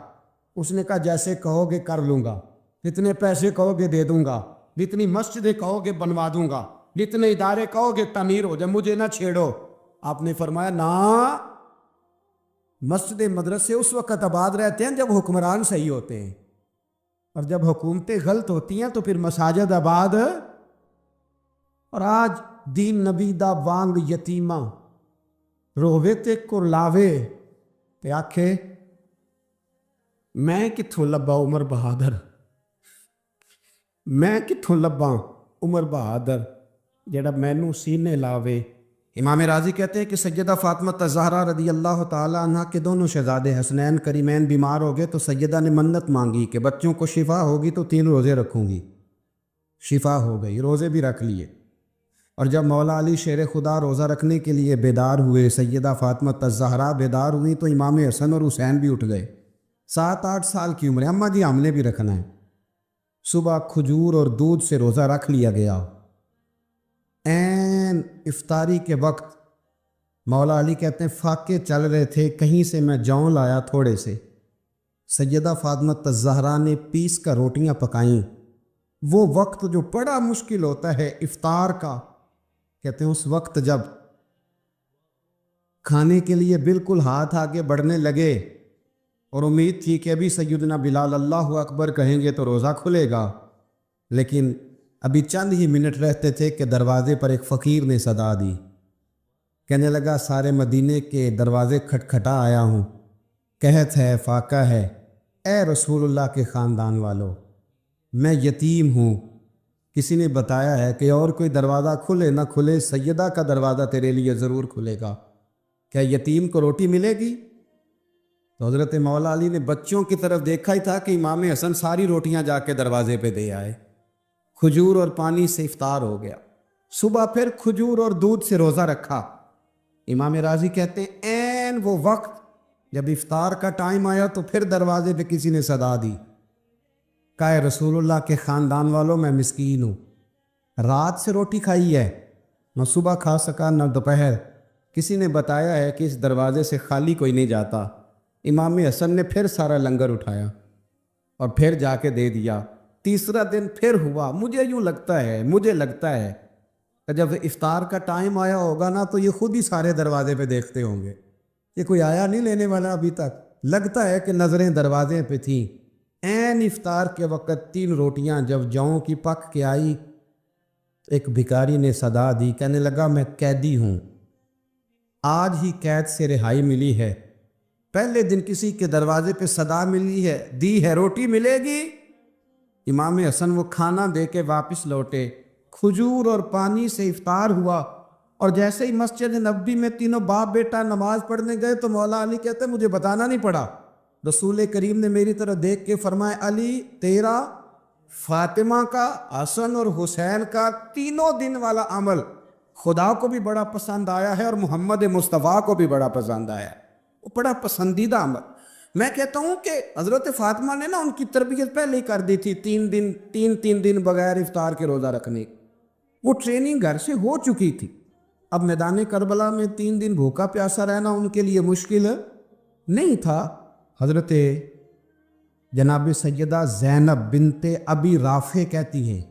اس نے کہا جیسے کہو گے کر لوں گا، جتنے پیسے کہو گے دے دوں گا، جتنی مسجدیں کہو گے بنوا دوں گا، جتنے ادارے کہو گے تعمیر ہو جائے، مجھے نہ چھیڑو۔ آپ نے فرمایا نا، مسجد مدرسے اس وقت آباد رہتے ہیں جب حکمران صحیح ہوتے ہیں، اور جب حکومتیں غلط ہوتی ہیں تو پھر مساجد آباد۔ اور آج دین نبی دا وانگ یتیمہ رووے تے کرلاوے تے آکھے میں کتھوں لبا عمر بہادر، میں کتھوں لبا عمر بہادر جڑا مینوں سینے لاوے۔ امام راضی کہتے ہیں کہ سیدہ فاطمہ الزہرا رضی اللہ تعالی عنہ کے دونوں شہزادے حسنین کریمین بیمار ہو گئے تو سیدہ نے منت مانگی کہ بچوں کو شفا ہوگی تو 3 روزے رکھوں گی۔ شفا ہو گئی، روزے بھی رکھ لیے۔ اور جب مولا علی شیر خدا روزہ رکھنے کے لیے بیدار ہوئے، سیدہ فاطمہ الزہرا بیدار ہوئی تو امام حسن اور حسین بھی اٹھ گئے، 7-8 سال کی عمر، اماں جی ہم نے بھی رکھنا ہے۔ صبح کھجور اور دودھ سے روزہ رکھ لیا گیا۔ این افطاری کے وقت مولا علی کہتے ہیں فاقے چل رہے تھے، کہیں سے میں جون لایا تھوڑے سے، سیدہ فاطمہ الزہرا نے پیس کر روٹیاں پکائیں۔ وہ وقت جو بڑا مشکل ہوتا ہے افطار کا، کہتے ہیں اس وقت جب کھانے کے لیے بالکل ہاتھ آگے بڑھنے لگے اور امید تھی کہ ابھی سیدنا بلال اللہ اکبر کہیں گے تو روزہ کھلے گا، لیکن ابھی چند ہی منٹ رہتے تھے کہ دروازے پر ایک فقیر نے صدا دی، کہنے لگا سارے مدینے کے دروازے کھٹکھٹا آیا ہوں، قحط ہے، فاقہ ہے، اے رسول اللہ کے خاندان والو، میں یتیم ہوں، کسی نے بتایا ہے کہ اور کوئی دروازہ کھلے نہ کھلے سیدہ کا دروازہ تیرے لیے ضرور کھلے گا، کیا یتیم کو روٹی ملے گی؟ تو حضرت مولا علی نے بچوں کی طرف دیکھا ہی تھا کہ امام حسن ساری روٹیاں جا کے دروازے پہ دے آئے۔ کھجور اور پانی سے افطار ہو گیا. صبح پھر کھجور اور دودھ سے روزہ رکھا. امام راضی کہتے ہیں عین وہ وقت جب افطار کا ٹائم آیا تو پھر دروازے پہ کسی نے صدا دی. کہا رسول اللہ کے خاندان والوں میں مسکین ہوں, رات سے روٹی کھائی ہے, نہ صبح کھا سکا نہ دوپہر. کسی نے بتایا ہے کہ اس دروازے سے خالی کوئی نہیں جاتا. امام حسن نے پھر سارا لنگر اٹھایا اور پھر جا کے دے دیا. تیسرا دن پھر ہوا. مجھے لگتا ہے کہ جب افطار کا ٹائم آیا ہوگا نا تو یہ خود ہی سارے دروازے پہ دیکھتے ہوں گے, یہ کوئی آیا نہیں لینے والا ابھی تک. لگتا ہے کہ نظریں دروازے پہ تھیں. عین افطار کے وقت 3 روٹیاں جب جاؤں کی پک کے آئی, ایک بھکاری نے صدا دی. کہنے لگا میں قیدی ہوں, آج ہی قید سے رہائی ملی ہے. پہلے دن کسی کے دروازے پہ صدا ملی ہے, دی ہے روٹی ملے گی. امام حسن وہ کھانا دے کے واپس لوٹے. کھجور اور پانی سے افطار ہوا اور جیسے ہی مسجد نبوی میں تینوں باپ بیٹا نماز پڑھنے گئے تو مولا علی کہتے مجھے بتانا نہیں پڑا. رسول کریم نے میری طرف دیکھ کے فرمایا علی تیرا, فاطمہ کا, حسن اور حسین کا 3 دن والا عمل خدا کو بھی بڑا پسند آیا ہے اور محمد مصطفیٰ کو بھی بڑا پسند آیا ہے. وہ بڑا پسندیدہ عمل. میں کہتا ہوں کہ حضرت فاطمہ نے نا ان کی تربیت پہلے ہی کر دی تھی, 3 دن بغیر افطار کے روزہ رکھنے. وہ ٹریننگ گھر سے ہو چکی تھی. اب میدان کربلا میں 3 دن بھوکا پیاسا رہنا ان کے لیے مشکل نہیں تھا. حضرت جناب سیدہ زینب بنت ابی رافع کہتی ہیں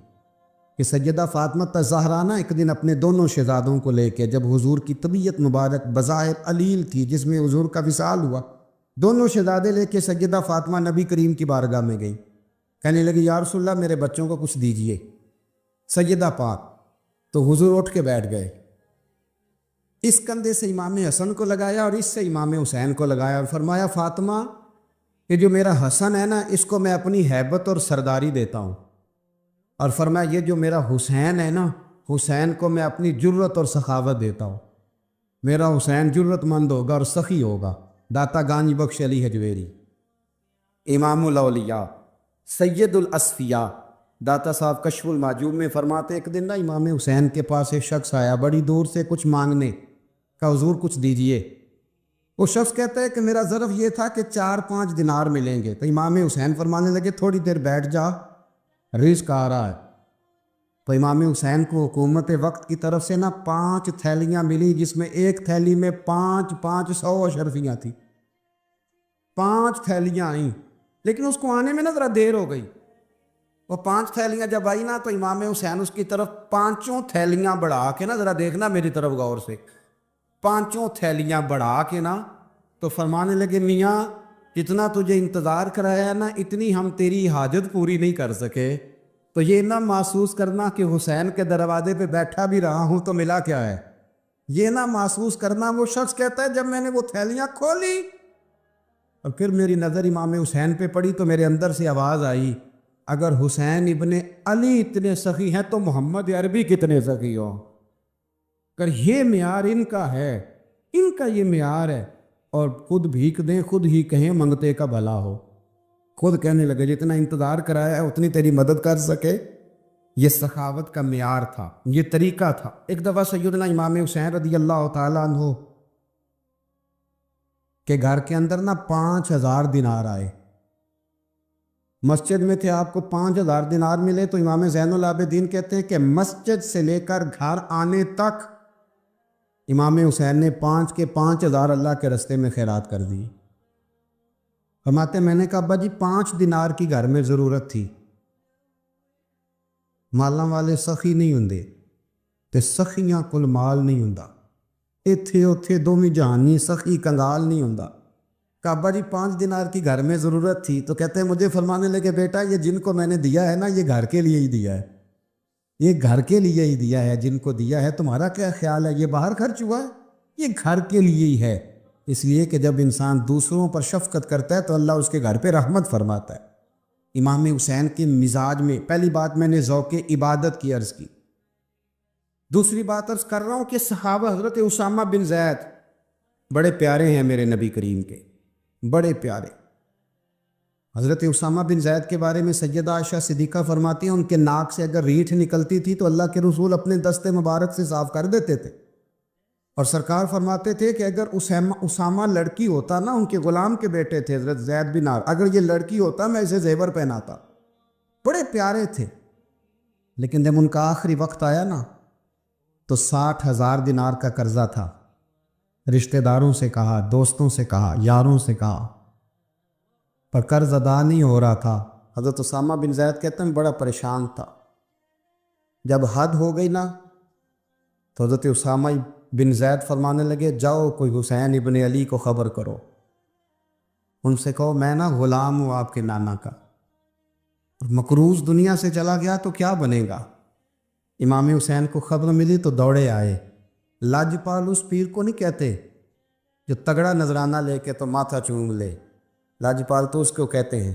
کہ سیدہ فاطمہ الزہرا ایک دن اپنے دونوں شہزادوں کو لے کے, جب حضور کی طبیعت مبارک بظاہر علیل تھی جس میں حضور کا وصال ہوا, دونوں شہزادے لے کے سیدہ فاطمہ نبی کریم کی بارگاہ میں گئی. کہنے لگی یا رسول اللہ میرے بچوں کو کچھ دیجئے. سیدہ پاک تو حضور اٹھ کے بیٹھ گئے. اس کندھے سے امام حسن کو لگایا اور اس سے امام حسین کو لگایا اور فرمایا فاطمہ یہ جو میرا حسن ہے نا اس کو میں اپنی ہیبت اور سرداری دیتا ہوں, اور فرمایا یہ جو میرا حسین ہے نا حسین کو میں اپنی جرت اور سخاوت دیتا ہوں. میرا حسین جرت مند ہوگا اور سخی ہوگا. داتا گانج بخش علی حجویری. امام الاولیاء سید الاصفیاء داتا صاحب کشف المعجوب میں فرماتے ایک دن نا امام حسین کے پاس ایک شخص آیا بڑی دور سے کچھ مانگنے کا, حضور کچھ دیجئے. وہ شخص کہتا ہے کہ میرا ظرف یہ تھا کہ 4-5 دینار ملیں گے. تو امام حسین فرمانے لگے تھوڑی دیر بیٹھ جا, رزق آ رہا ہے. تو امام حسین کو حکومت وقت کی طرف سے نا 5 تھیلیاں ملی جس میں ایک تھیلی میں 500 اشرفیاں تھیں. 5 تھیلیاں آئیں لیکن اس کو آنے میں نا ذرا دیر ہو گئی. وہ 5 تھیلیاں جب آئی نا تو امام حسین اس کی طرف 5 تھیلیاں بڑھا کے نا, ذرا دیکھنا میری طرف غور سے, 5 تھیلیاں بڑھا کے نا تو فرمانے لگے میاں جتنا تجھے انتظار کرایا نا اتنی ہم تیری حاجت پوری نہیں کر سکے. تو یہ نہ محسوس کرنا کہ حسین کے دروازے پہ بیٹھا بھی رہا ہوں تو ملا کیا ہے. یہ نہ محسوس کرنا. وہ شخص کہتا ہے جب میں نے وہ تھیلیاں کھولی اور پھر میری نظر امام حسین پہ پڑی تو میرے اندر سے آواز آئی اگر حسین ابن علی اتنے سخی ہیں تو محمد عربی کتنے سخی ہوں. اگر یہ معیار ان کا ہے, ان کا یہ معیار ہے, اور خود بھیک دیں خود ہی کہیں منگتے کا بھلا ہو. خود کہنے لگے جتنا انتظار کرایا ہے اتنی تیری مدد کر سکے. یہ سخاوت کا معیار تھا, یہ طریقہ تھا. ایک دفعہ سیدنا امام حسین رضی اللہ تعالیٰ عنہ کہ گھر کے اندر نا 5000 دینار آئے. مسجد میں تھے, آپ کو 5000 دینار ملے تو امام زین العابدین کہتے ہیں کہ مسجد سے لے کر گھر آنے تک امام حسین نے 5 کے 5000 اللہ کے رستے میں خیرات کر دی. فرماتے میں نے کہا ابا جی 5 دینار کی گھر میں ضرورت تھی. مالاں والے سخی نہیں ہوندے تے سخیاں کل مال نہیں ہوندا. ایتھے اوتھے دوویں جہانی سخی کنگال نہیں ہوندا. کہا ابا جی 5 دینار کی گھر میں ضرورت تھی. تو کہتے ہیں مجھے فرمانے لگے بیٹا یہ جن کو میں نے دیا ہے نا یہ گھر کے لیے ہی دیا ہے, یہ گھر کے لیے ہی دیا ہے. جن کو دیا ہے تمہارا کیا خیال ہے, یہ باہر خرچ ہوا ہے, یہ گھر کے لیے ہی ہے. اس لیے کہ جب انسان دوسروں پر شفقت کرتا ہے تو اللہ اس کے گھر پہ رحمت فرماتا ہے. امام حسین کے مزاج میں پہلی بات میں نے ذوق عبادت کی عرض کی. دوسری بات عرض کر رہا ہوں کہ صحابہ حضرت اسامہ بن زید بڑے پیارے ہیں میرے نبی کریم کے, بڑے پیارے. حضرت اسامہ بن زید کے بارے میں سیدہ عائشہ صدیقہ فرماتی ہیں ان کے ناک سے اگر ریٹھ نکلتی تھی تو اللہ کے رسول اپنے دستے مبارک سے صاف کر دیتے تھے، اور سرکار فرماتے تھے کہ اگر اسامہ لڑکی ہوتا نا، ان کے غلام کے بیٹے تھے حضرت زید بن عار، اگر یہ لڑکی ہوتا میں اسے زیور پہناتا۔ بڑے پیارے تھے، لیکن جب ان کا آخری وقت آیا نا تو 60,000 دینار کا قرضہ تھا۔ رشتہ داروں سے کہا، دوستوں سے کہا، یاروں سے کہا، پر قرض ادا نہیں ہو رہا تھا۔ حضرت اسامہ بن زید کہتے ہیں بڑا پریشان تھا۔ جب حد ہو گئی نا تو حضرت اسامہ بن زید فرمانے لگے جاؤ کوئی حسین ابن علی کو خبر کرو، ان سے کہو میں نا غلام ہوں آپ کے نانا کا، اور مقروض دنیا سے چلا گیا تو کیا بنے گا۔ امام حسین کو خبر ملی تو دوڑے آئے۔ لاجپال اس پیر کو نہیں کہتے جو تگڑا نذرانہ لے کے تو ماتھا چوم لے، لاجپال تو اس کو کہتے ہیں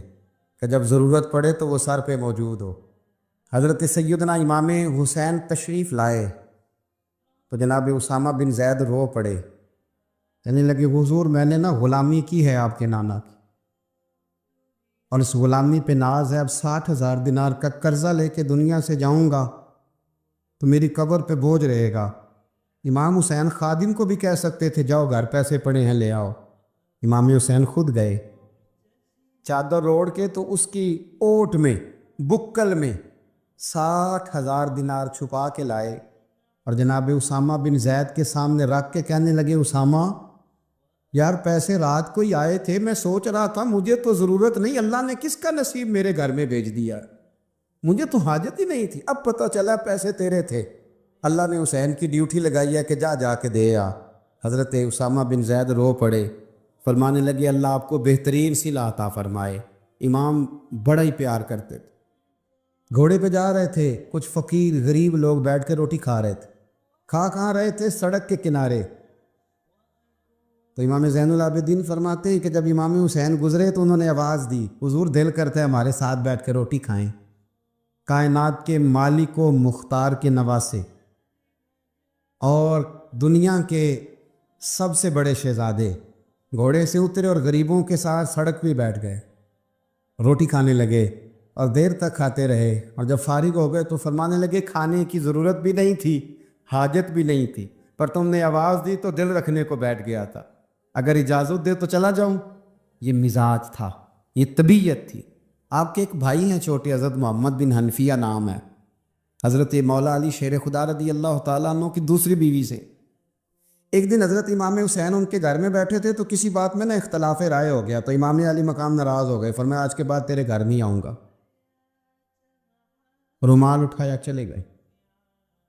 کہ جب ضرورت پڑے تو وہ سر پہ موجود ہو۔ حضرت سیدنا امام حسین تشریف لائے تو جناب اسامہ بن زید رو پڑے، کہنے لگے حضور میں نے نا غلامی کی ہے آپ کے نانا کی، اور اس غلامی پہ ناز ہے، اب 60,000 دینار کا قرضہ لے کے دنیا سے جاؤں گا تو میری قبر پہ بوجھ رہے گا۔ امام حسین خادم کو بھی کہہ سکتے تھے جاؤ گھر پیسے پڑے ہیں لے آؤ، امام حسین خود گئے، چادر اوڑھ کے تو اس کی اوٹ میں بکل میں 60,000 دینار چھپا کے لائے، اور جناب اسامہ بن زید کے سامنے رکھ کے کہنے لگے اسامہ یار پیسے رات کو ہی آئے تھے، میں سوچ رہا تھا مجھے تو ضرورت نہیں، اللہ نے کس کا نصیب میرے گھر میں بھیج دیا، مجھے تو حاجت ہی نہیں تھی، اب پتہ چلا پیسے تیرے تھے، اللہ نے حسین کی ڈیوٹی لگائی ہے کہ جا کے دے آ۔ حضرت اسامہ بن زید رو پڑے، فرمانے لگے اللہ آپ کو بہترین صلہ عطا فرمائے۔ امام بڑا ہی پیار کرتے تھے۔ گھوڑے پہ جا رہے تھے، کچھ فقیر غریب لوگ بیٹھ کے روٹی کھا رہے تھے، کہاں رہے تھے سڑک کے کنارے، تو امام زین العابدین فرماتے ہیں کہ جب امام حسین گزرے تو انہوں نے آواز دی حضور دل کرتا ہے ہمارے ساتھ بیٹھ کے روٹی کھائیں۔ کائنات کے مالک و مختار کے نواسے اور دنیا کے سب سے بڑے شہزادے گھوڑے سے اترے اور غریبوں کے ساتھ سڑک پہ بیٹھ گئے، روٹی کھانے لگے اور دیر تک کھاتے رہے، اور جب فارغ ہو گئے تو فرمانے لگے کھانے کی ضرورت بھی نہیں تھی، حاجت بھی نہیں تھی، پر تم نے آواز دی تو دل رکھنے کو بیٹھ گیا تھا، اگر اجازت دے تو چلا جاؤں۔ یہ مزاج تھا، یہ طبیعت تھی۔ آپ کے ایک بھائی ہیں چھوٹے، حضرت محمد بن حنفیہ نام ہے، حضرت مولا علی شیر خدا رضی اللہ تعالیٰ عنہ کی دوسری بیوی سے۔ ایک دن حضرت امام حسین ان کے گھر میں بیٹھے تھے تو کسی بات میں نا اختلاف رائے ہو گیا، تو امام علی مقام ناراض ہو گئے، فرمایا آج کے بعد تیرے گھر نہیں آؤں گا، رومال اٹھایا چلے گئے۔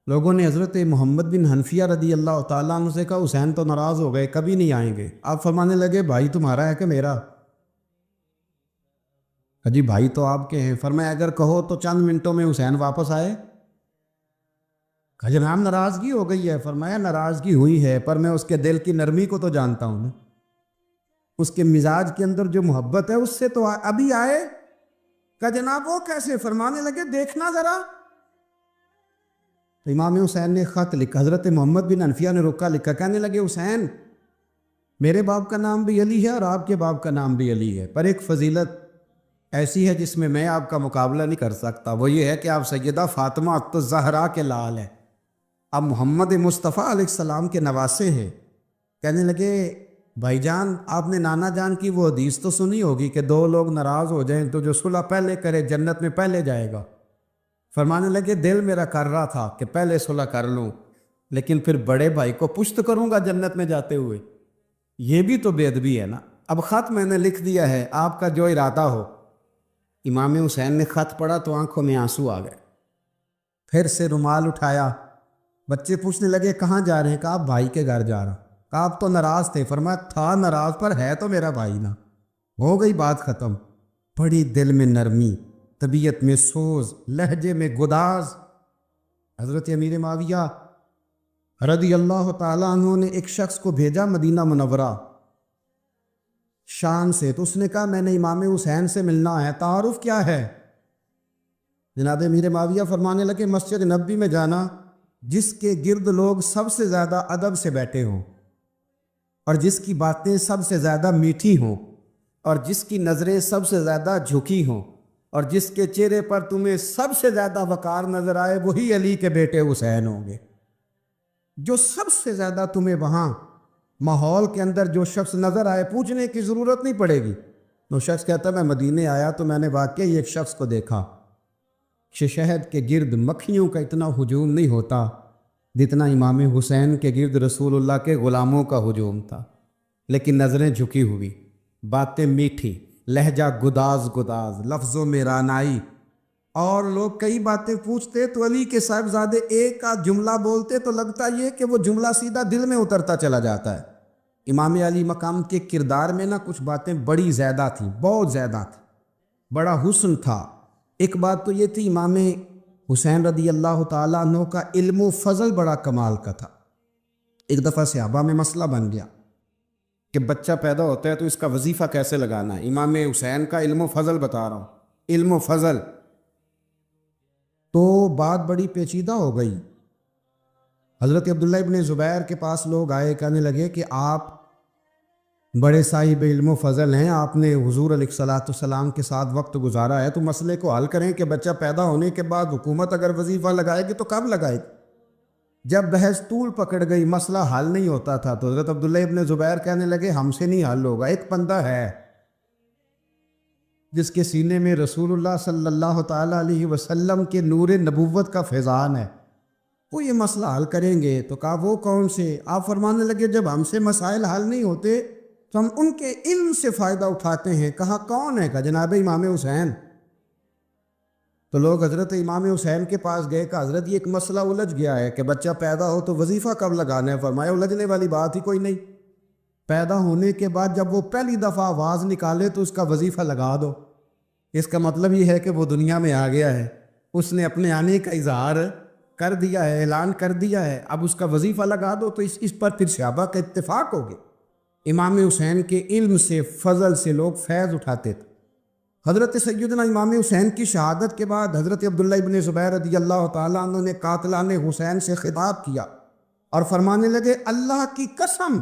لوگوں نے حضرت محمد بن حنفیہ رضی اللہ تعالیٰ عنہ سے کہا حسین تو ناراض ہو گئے، کبھی نہیں آئیں گے۔ آپ فرمانے لگے بھائی تمہارا ہے کہ میرا؟ جی بھائی تو آپ کے ہیں۔ فرمایا اگر کہو تو چند منٹوں میں حسین واپس آئے۔ جناب ناراضگی ہو گئی ہے۔ فرمایا ناراضگی ہوئی ہے، پر میں اس کے دل کی نرمی کو تو جانتا ہوں نا، اس کے مزاج کے اندر جو محبت ہے اس سے تو ابھی آئے۔ کہا جناب وہ کیسے؟ فرمانے لگے دیکھنا ذرا۔ تو امام حسین نے خط لکھا، حضرت محمد بن حنفیہ نے رکا لکھا، کہنے لگے حسین میرے باپ کا نام بھی علی ہے اور آپ کے باپ کا نام بھی علی ہے، پر ایک فضیلت ایسی ہے جس میں میں آپ کا مقابلہ نہیں کر سکتا، وہ یہ ہے کہ آپ سیدہ فاطمہ الزہرا کے لال ہیں، آپ محمد مصطفیٰ علیہ السلام کے نواسے ہیں۔ کہنے لگے بھائی جان آپ نے نانا جان کی وہ حدیث تو سنی ہوگی کہ دو لوگ ناراض ہو جائیں تو جو صلح پہلے کرے جنت میں پہلے جائے گا۔ فرمانے لگے دل میرا کر رہا تھا کہ پہلے صلح کر لوں، لیکن پھر بڑے بھائی کو پشت کروں گا جنت میں جاتے ہوئے، یہ بھی تو بے ادبی ہے نا۔ اب خط میں نے لکھ دیا ہے، آپ کا جو ارادہ ہو۔ امام حسین نے خط پڑھا تو آنکھوں میں آنسو آ گئے، پھر سے رومال اٹھایا۔ بچے پوچھنے لگے کہاں جا رہے ہیں؟ کہا آپ بھائی کے گھر جا رہا۔ کہا آپ تو ناراض تھے۔ فرمایا تھا ناراض، پر ہے تو میرا بھائی نا، ہو گئی بات ختم۔ بڑی دل میں نرمی، طبیعت میں سوز، لہجے میں گداز۔ حضرت امیر معاویہ رضی اللہ تعالیٰ عنہ نے ایک شخص کو بھیجا مدینہ منورہ شان سے، تو اس نے کہا میں نے امام حسین سے ملنا ہے، تعارف کیا ہے؟ جناب امیر معاویہ فرمانے لگے مسجد نبوی میں جانا جس کے گرد لوگ سب سے زیادہ ادب سے بیٹھے ہوں اور جس کی باتیں سب سے زیادہ میٹھی ہوں، اور جس کی نظریں سب سے زیادہ جھکی ہوں اور جس کے چہرے پر تمہیں سب سے زیادہ وقار نظر آئے وہی علی کے بیٹے حسین ہوں گے. جو سب سے زیادہ تمہیں وہاں ماحول کے اندر جو شخص نظر آئے پوچھنے کی ضرورت نہیں پڑے گی. وہ شخص کہتا میں مدینے آیا تو میں نے واقعی ایک شخص کو دیکھا کہ شہد کے گرد مکھیوں کا اتنا ہجوم نہیں ہوتا جتنا امام حسین کے گرد رسول اللہ کے غلاموں کا ہجوم تھا. لیکن نظریں جھکی ہوئی، باتیں میٹھی، لہجہ گداز گداز، لفظوں میں رانائی. اور لوگ کئی باتیں پوچھتے تو علی کے صاحبزادے ایک آدھ جملہ بولتے تو لگتا یہ کہ وہ جملہ سیدھا دل میں اترتا چلا جاتا ہے. امام علی مقام کے کردار میں کچھ باتیں بڑی زیادہ تھیں، بہت زیادہ تھیں، بڑا حسن تھا. ایک بات تو یہ تھی امام حسین رضی اللہ تعالیٰ عنہ کا علم و فضل بڑا کمال کا تھا. ایک دفعہ صحابہ میں مسئلہ بن گیا کہ بچہ پیدا ہوتا ہے تو اس کا وظیفہ کیسے لگانا ہے. امام حسین کا علم و فضل بتا رہا ہوں، علم و فضل. تو بات بڑی پیچیدہ ہو گئی. حضرت عبداللہ ابن زبیر کے پاس لوگ آئے، کہنے لگے کہ آپ بڑے صاحب علم و فضل ہیں، آپ نے حضور علیہ الصلوۃ والسلام کے ساتھ وقت گزارا ہے، تو مسئلے کو حل کریں کہ بچہ پیدا ہونے کے بعد حکومت اگر وظیفہ لگائے گی تو کب لگائے گی. جب بحث طول پکڑ گئی، مسئلہ حل نہیں ہوتا تھا، تو حضرت عبداللہ ابن زبیر کہنے لگے ہم سے نہیں حل ہوگا. ایک بندہ ہے جس کے سینے میں رسول اللہ صلی اللہ تعالیٰ علیہ وسلم کے نور نبوت کا فیضان ہے، وہ یہ مسئلہ حل کریں گے. تو کہا وہ کون سے؟ آپ فرمانے لگے جب ہم سے مسائل حل نہیں ہوتے تو ہم ان کے علم سے فائدہ اٹھاتے ہیں. کہا کون ہے؟ کہا جناب امام حسین. تو لوگ حضرت امام حسین کے پاس گئے. کہ حضرت یہ ایک مسئلہ الجھ گیا ہے کہ بچہ پیدا ہو تو وظیفہ کب لگانا ہے. فرمایا الجھنے والی بات ہی کوئی نہیں. پیدا ہونے کے بعد جب وہ پہلی دفعہ آواز نکالے تو اس کا وظیفہ لگا دو. اس کا مطلب یہ ہے کہ وہ دنیا میں آ گیا ہے، اس نے اپنے آنے کا اظہار کر دیا ہے، اعلان کر دیا ہے. اب اس کا وظیفہ لگا دو. تو اس پر پھر صحابہ کا اتفاق ہو گیا. امام حسین کے علم سے، فضل سے لوگ فیض اٹھاتے تھے. حضرت سیدنا امام حسین کی شہادت کے بعد حضرت عبداللہ ابن زبیر رضی اللہ تعالیٰ عنہ نے قاتلان حسین سے خطاب کیا اور فرمانے لگے اللہ کی قسم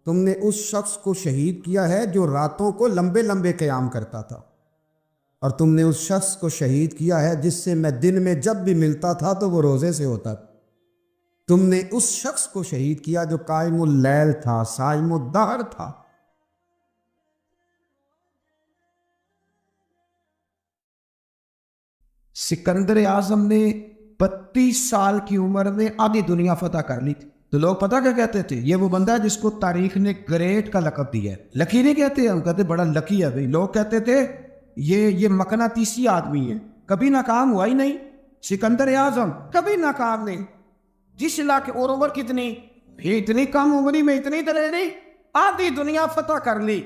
تم نے اس شخص کو شہید کیا ہے جو راتوں کو لمبے لمبے قیام کرتا تھا، اور تم نے اس شخص کو شہید کیا ہے جس سے میں دن میں جب بھی ملتا تھا تو وہ روزے سے ہوتا تھا. تم نے اس شخص کو شہید کیا جو قائم اللیل تھا، صائم الدہر تھا. سکندر اعظم نے 32 سال کی عمر میں آدھی دنیا فتح کر لی تھی. تو لوگ پتہ کیا کہتے تھے؟ یہ وہ بندہ ہے جس کو تاریخ نے گریٹ کا لقب دیا ہے. لکی نہیں کہتے، ہم کہتے بڑا لکی ہے بھائی. لوگ کہتے تھے یہ مقناطیسی آدمی ہے، کبھی ناکام ہوا ہی نہیں. سکندر اعظم کبھی ناکام نہیں. جس علاقے اور عمر کتنی، اتنی کم عمری میں اتنی طرح نہیں، آدھی دنیا فتح کر لی.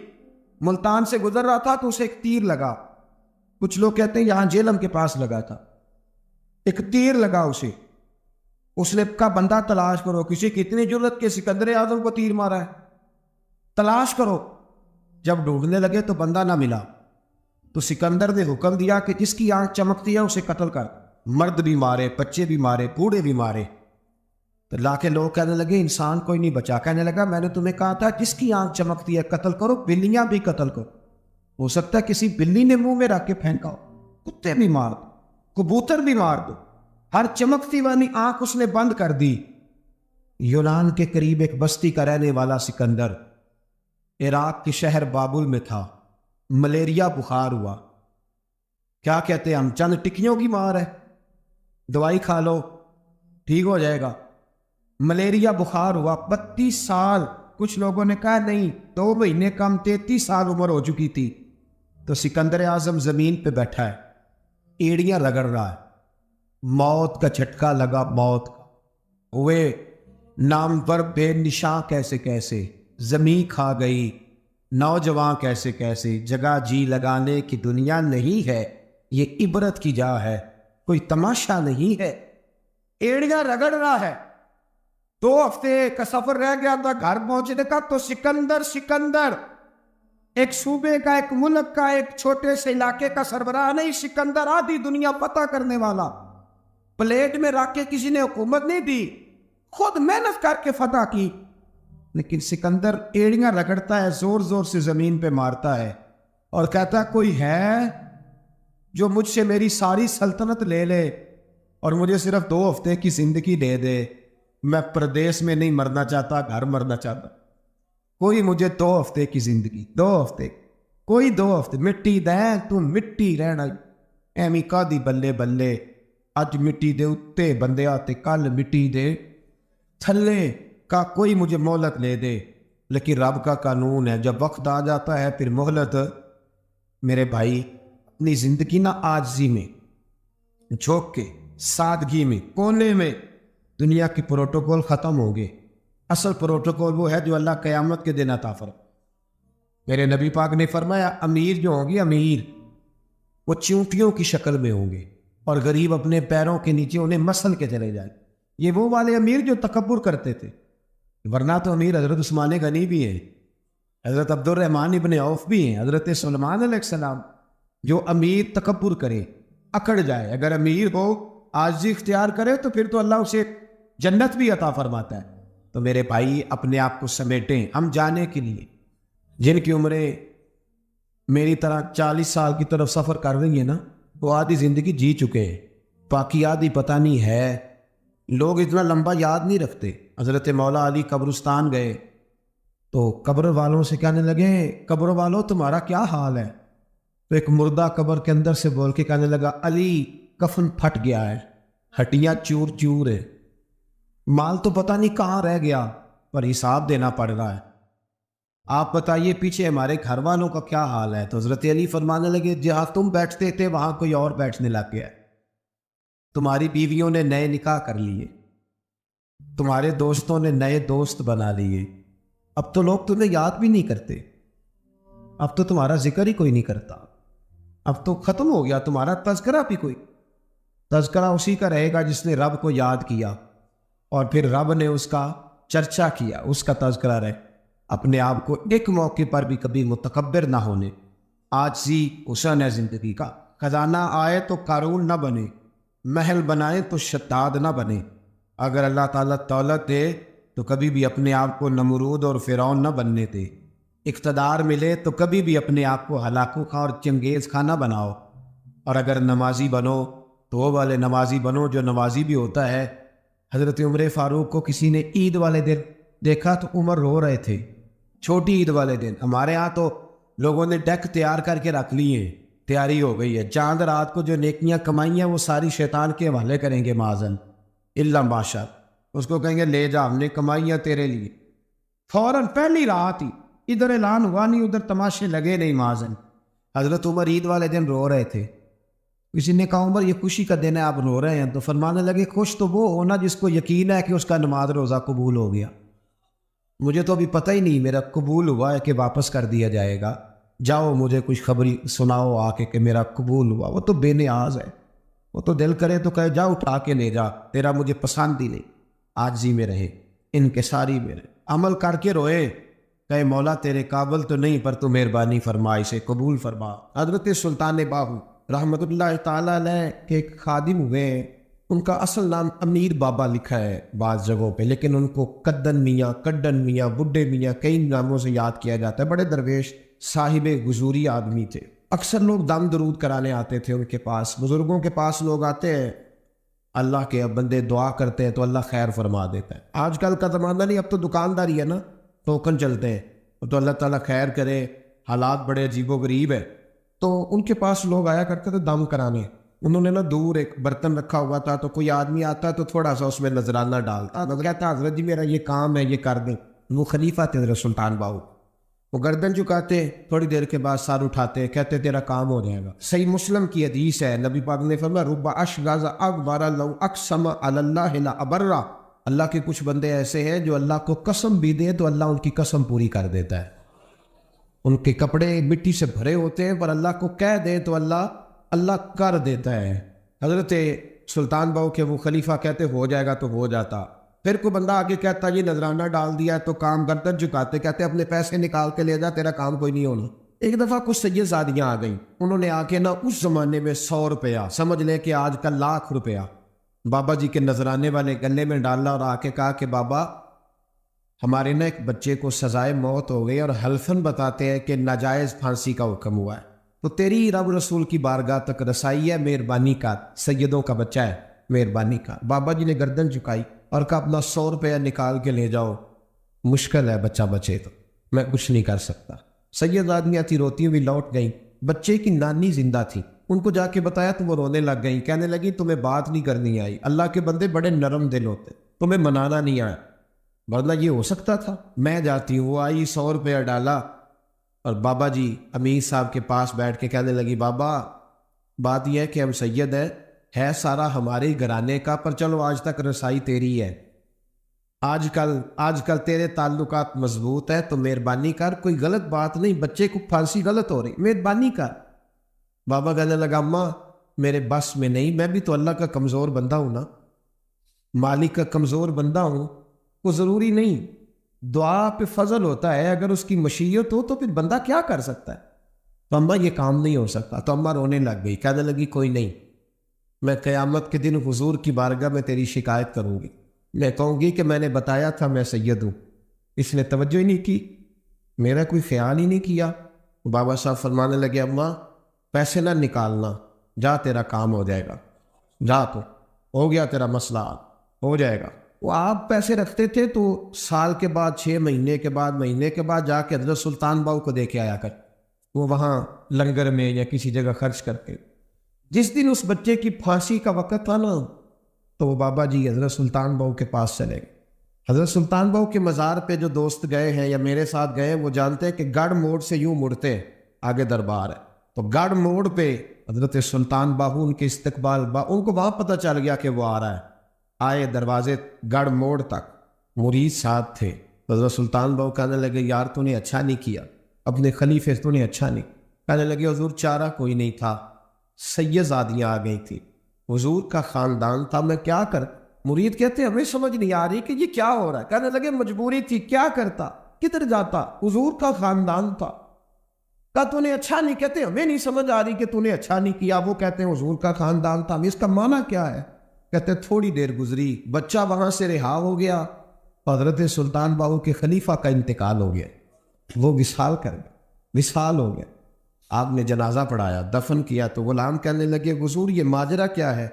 ملتان سے گزر رہا تھا تو اسے ایک تیر لگا. کچھ لوگ کہتے ہیں یہاں جیلم کے پاس لگا تھا. ایک تیر لگا اسے. اس نے کہا بندہ تلاش کرو، کسی کی اتنی جرت کہ سکندر اعظم کو تیر مارا ہے، تلاش کرو. جب ڈھونڈنے لگے تو بندہ نہ ملا. تو سکندر نے حکم دیا کہ جس کی آنکھ چمکتی ہے اسے قتل کر. مرد بھی مارے، بچے بھی مارے، بوڑھے بھی مارے. تو لا کے لوگ کہنے لگے انسان کوئی نہیں بچا. کہنے لگا میں نے تمہیں کہا تھا جس کی آنکھ چمکتی ہے قتل کرو. بلیاں بھی قتل کرو. ہو سکتا ہے کسی بلی نے منہ میں رکھ کے پھینکا ہو. کتے بھی مار دو، کبوتر بھی مار دو. ہر چمکتی والی آنکھ اس نے بند کر دی. یونان کے قریب ایک بستی کا رہنے والا سکندر عراق کے شہر بابل میں تھا. ملیریا بخار ہوا. کیا کہتے ہیں ہم، چند ٹکیوں کی مار ہے، دوائی کھا لو ٹھیک ہو جائے گا. ملیریا بخار ہوا. 32 سال. کچھ لوگوں نے کہا نہیں 2 مہینے کم، 33 سال عمر ہو چکی تھی. تو سکندر اعظم زمین پہ بیٹھا ہے، ایڑیاں رگڑ رہا ہے. موت کا جھٹکا لگا. موت کا ہوئے نامور بے نشاں کیسے کیسے، زمین کھا گئی. نوجوان کیسے کیسے، جگہ جی لگانے کی دنیا نہیں ہے، یہ عبرت کی جا ہے، کوئی تماشا نہیں ہے. ایڑیاں رگڑ رہا ہے. 2 ہفتے کا سفر رہ گیا تھا گھر پہنچنے کا. تو سکندر ایک صوبے کا، ایک ملک کا، ایک چھوٹے سے علاقے کا سربراہ نہیں. سکندر آدھی دنیا فتح کرنے والا. پلیٹ میں رکھ کے کسی نے حکومت نہیں دی، خود محنت کر کے فتح کی. لیکن سکندر ایڑیاں رگڑتا ہے, زور زور سے زمین پہ مارتا ہے اور کہتا ہے کوئی ہے جو مجھ سے میری ساری سلطنت لے لے اور مجھے صرف 2 ہفتے کی زندگی دے دے. میں پردیس میں نہیں مرنا چاہتا, گھر مرنا چاہتا. کوئی مجھے 2 ہفتے کی زندگی, 2 ہفتے, کوئی 2 ہفتے. مٹی دے تو مٹی رہنا ایویں کا دی بلے بلے. اج مٹی دے اتے بندے آتے, کل مٹی دے تھلے کا کوئی مجھے مہلت لے دے. لیکن رب کا قانون ہے, جب وقت آ جاتا ہے پھر مہلت. میرے بھائی اپنی زندگی نہ عاجزی میں, جھوک کے, سادگی میں, کونے میں دنیا کی پروٹوکول ختم ہو گئے. اصل پروٹوکول وہ ہے جو اللہ قیامت کے دن عطا فرمائے. میرے نبی پاک نے فرمایا امیر جو ہوں گے, امیر وہ چونٹیوں کی شکل میں ہوں گے اور غریب اپنے پیروں کے نیچے انہیں مسل کے چلے جائیں. یہ وہ والے امیر جو تکبر کرتے تھے, ورنہ تو امیر حضرت عثمان غنی بھی ہیں, حضرت عبد الرحمن ابن عوف بھی ہیں, حضرت سلمان علیہ السلام. جو امیر تکبر کرے, اکڑ جائے, اگر امیر ہو عاجزی اختیار کرے تو پھر تو اللہ اسے جنت بھی عطا فرماتا ہے. تو میرے بھائی اپنے آپ کو سمیٹیں. ہم جانے کے لیے جن کی عمریں میری طرح 40 سال کی طرف سفر کر رہی ہیں نا, وہ آدھی زندگی جی چکے ہیں, باقی آدھی پتہ نہیں ہے. لوگ اتنا لمبا یاد نہیں رکھتے. حضرت مولا علی قبرستان گئے تو قبر والوں سے کہنے لگے قبر والوں تمہارا کیا حال ہے؟ تو ایک مردہ قبر کے اندر سے بول کے کہنے لگا علی کفن پھٹ گیا ہے, ہڈیاں چور چور ہے, مال تو پتہ نہیں کہاں رہ گیا پر حساب دینا پڑ رہا ہے. آپ بتائیے پیچھے ہمارے گھر والوں کا کیا حال ہے؟ تو حضرت علی فرمانے لگے جہاں تم بیٹھتے تھے وہاں کوئی اور بیٹھنے لگ گیا ہے. تمہاری بیویوں نے نئے نکاح کر لیے, تمہارے دوستوں نے نئے دوست بنا لیے, اب تو لوگ تمہیں یاد بھی نہیں کرتے, اب تو تمہارا ذکر ہی کوئی نہیں کرتا, اب تو ختم ہو گیا تمہارا تذکرہ بھی. کوئی تذکرہ اسی کا رہے گا جس نے رب کو یاد کیا اور پھر رب نے اس کا چرچا کیا, اس کا تذکرہ رہے. اپنے آپ کو ایک موقع پر بھی کبھی متکبر نہ ہونے. عاجزی حسن ہے زندگی کا. خزانہ آئے تو قارون نہ بنے, محل بنائے تو شداد نہ بنے. اگر اللہ تعالیٰ دولت دے تو کبھی بھی اپنے آپ کو نمرود اور فرعون نہ بننے دے. اقتدار ملے تو کبھی بھی اپنے آپ کو ہلاکو خواہ اور چنگیز خواہ نہ بناؤ. اور اگر نمازی بنو تو وہ والے نمازی بنو جو نمازی بھی ہوتا ہے. حضرت عمر فاروق کو کسی نے عید والے دن دیکھا تو عمر رو رہے تھے, چھوٹی عید والے دن. ہمارے ہاں تو لوگوں نے ڈیک تیار کر کے رکھ لی ہیں, تیاری ہو گئی ہے. چاند رات کو جو نیکیاں کمائی ہیں وہ ساری شیطان کے حوالے کریں گے معاذن اللہ بادشاہ. اس کو کہیں گے لے جا, ہم نے کمائی ہیں تیرے لیے. فوراً پہلی رات ہی ادھر اعلان ہوا نہیں, ادھر تماشے لگے نہیں معاذن. حضرت عمر عید والے دن رو رہے تھے. کسی نے کہا عمر یہ خوشی کا دن ہے آپ رو رہے ہیں؟ تو فرمانے لگے خوش تو وہ ہونا جس کو یقین ہے کہ اس کا نماز روزہ قبول ہو گیا. مجھے تو ابھی پتہ ہی نہیں میرا قبول ہوا ہے کہ واپس کر دیا جائے گا. جاؤ مجھے کچھ خبری سناؤ آ کے کہ میرا قبول ہوا. وہ تو بے نیاز ہے, وہ تو دل کرے تو کہے جا اٹھا کے لے جا, تیرا مجھے پسند ہی نہیں. عاجزی میں رہے, انکساری میں رہے, عمل کر کے روئے, کہے مولا تیرے قابل تو نہیں پر تو مہربانی فرما, اسے قبول فرما. حضرت سلطان باہو رحمۃ اللہ تعالیٰ علیہ کے ایک خادم ہوئے, ان کا اصل نام امیر بابا لکھا ہے بعض جگہوں پہ, لیکن ان کو کدن میاں, کڈن میاں, بڈھے میاں کئی ناموں سے یاد کیا جاتا ہے. بڑے درویش صاحب حضوری آدمی تھے. اکثر لوگ دم درود کرانے آتے تھے ان کے پاس. بزرگوں کے پاس لوگ آتے ہیں, اللہ کے بندے دعا کرتے ہیں تو اللہ خیر فرما دیتا ہے. آج کل کا زمانہ نہیں, اب تو دکانداری ہے نا, ٹوکن چلتے ہیں, تو اللہ تعالیٰ خیر کرے. حالات بڑے عجیب و غریب ہے. تو ان کے پاس لوگ آیا کرتے تھے دم کرانے. انہوں نے نا دور ایک برتن رکھا ہوا تھا, تو کوئی آدمی آتا تو تھوڑا سا اس میں نذرانہ ڈالتا, تو کہتا حضرت جی میرا یہ کام ہے, یہ کر دیں. وہ خلیفہ تھے حضرت سلطان باہو. وہ گردن چکاتے, تھوڑی دیر کے بعد سر اٹھاتے, کہتے تیرا کام ہو جائے گا. صحیح مسلم کی حدیث ہے, نبی پاک نے فرمایا رب اشغاز اکبر لو اقسم علی اللہ لا ابرا. اللہ کے کچھ بندے ایسے ہیں جو اللہ کو قسم بھی دے تو اللہ ان کی قسم پوری کر دیتا ہے. ان کے کپڑے مٹی سے بھرے ہوتے ہیں پر اللہ کو کہہ دے تو اللہ کر دیتا ہے. حضرت سلطان باہو کے وہ خلیفہ کہتے ہو جائے گا تو ہو جاتا. پھر کوئی بندہ آگے کہتا یہ نذرانہ ڈال دیا تو کام گردن جھکاتے, کہتے اپنے پیسے نکال کے لے جا, تیرا کام کوئی نہیں ہونا. ایک دفعہ کچھ سید زادیاں آ گئیں, انہوں نے آ کے نا اس زمانے میں 100 روپیہ سمجھ لے کہ آج کل 1,00,000 روپیہ بابا جی کے نذرانے والے گلے میں ڈالا اور آ کے کہا کہ بابا ہمارے نا ایک بچے کو سزائے موت ہو گئی اور حلفاً بتاتے ہیں کہ ناجائز پھانسی کا حکم ہوا ہے، تو تیری رب رسول کی بارگاہ تک رسائی ہے، مہربانی کا، سیدوں کا بچہ ہے، مہربانی کا۔ بابا جی نے گردن جھکائی اور کہا اپنا 100 روپیہ نکال کے لے جاؤ، مشکل ہے بچہ بچے تو، میں کچھ نہیں کر سکتا۔ سید آدمیاں تھی، روتی ہوئی لوٹ گئیں، بچے کی نانی زندہ تھی، ان کو جا کے بتایا تو وہ رونے لگ گئیں، کہنے لگی تمہیں بات نہیں کرنی آئی، اللہ کے بندے بڑے نرم دل ہوتے، تمہیں منانا نہیں آیا، ورنہ یہ ہو سکتا تھا۔ میں جاتی ہوں، وہ آئی 100 روپیہ ڈالا اور بابا جی امیر صاحب کے پاس بیٹھ کے کہنے لگی بابا بات یہ ہے کہ ہم سید ہے سارا ہمارے ہی گھرانے کا، پر چلو آج تک رسائی تیری ہے، آج کل تیرے تعلقات مضبوط ہے تو مہربانی کر، کوئی غلط بات نہیں، بچے کو پھانسی غلط ہو رہی، مہربانی کر۔ بابا کہنے لگا اماں میرے بس میں نہیں، میں بھی تو اللہ کا کمزور بندہ ہوں نا، مالک کا کمزور بندہ ہوں، وہ ضروری نہیں، دعا پہ فضل ہوتا ہے، اگر اس کی مشیت ہو تو پھر بندہ کیا کر سکتا ہے۔ تو اماں یہ کام نہیں ہو سکتا، تو اماں رونے لگ گئی، کہنے لگی کوئی نہیں، میں قیامت کے دن حضور کی بارگاہ میں تیری شکایت کروں گی، میں کہوں گی کہ میں نے بتایا تھا میں سید ہوں، اس نے توجہ ہی نہیں کی، میرا کوئی خیال ہی نہیں کیا۔ بابا صاحب فرمانے لگے اماں پیسے نہ نکالنا، جا تیرا کام ہو جائے گا، جا تو ہو گیا تیرا مسئلہ ہو جائے گا۔ وہ آپ پیسے رکھتے تھے تو سال کے بعد 6 مہینے کے بعد جا کے حضرت سلطان باؤ کو دے کے آیا کر، وہ وہاں لنگر میں یا کسی جگہ خرچ کرتے۔ جس دن اس بچے کی پھانسی کا وقت تھا نا تو وہ بابا جی حضرت سلطان باؤ کے پاس چلے گئے۔ حضرت سلطان باؤ کے مزار پہ جو دوست گئے ہیں یا میرے ساتھ گئے ہیں وہ جانتے ہیں کہ گڑھ موڑ سے یوں مڑتے ہیں، آگے دربار ہے، تو گڑھ موڑ پہ حضرت سلطان باہو ان کے استقبال ان کو وہاں پتہ چل گیا کہ وہ آ رہا ہے، آئے دروازے گڑھ موڑ تک، مرید ساتھ تھے۔ حضرت سلطان باہو کہنے لگے یار تو نے اچھا نہیں کیا، اپنے خلیفے تو نے اچھا نہیں۔ کہنے لگے حضور چارہ کوئی نہیں تھا، سید زادیاں آ گئی تھی، حضور کا خاندان تھا، میں کیا کر۔ مرید کہتے ہمیں سمجھ نہیں آ رہی کہ یہ کیا ہو رہا ہے۔ کہنے لگے مجبوری تھی، کیا کرتا، کدھر جاتا، حضور کا خاندان تھا۔ کہا تو نے اچھا نہیں، کہتے ہمیں نہیں سمجھ آ رہی کہ تو نے اچھا نہیں کیا، وہ کہتے ہیں حضور کا خاندان تھا، اس کا معنی کیا ہے؟ کہتے تھوڑی دیر گزری، بچہ وہاں سے رہا ہو گیا، حضرت سلطان باہو کے خلیفہ کا انتقال ہو گیا، وہ وصال کر گئے، وصال ہو گیا۔ آپ نے جنازہ پڑھایا، دفن کیا، تو غلام کہنے لگے حضور یہ ماجرا کیا ہے؟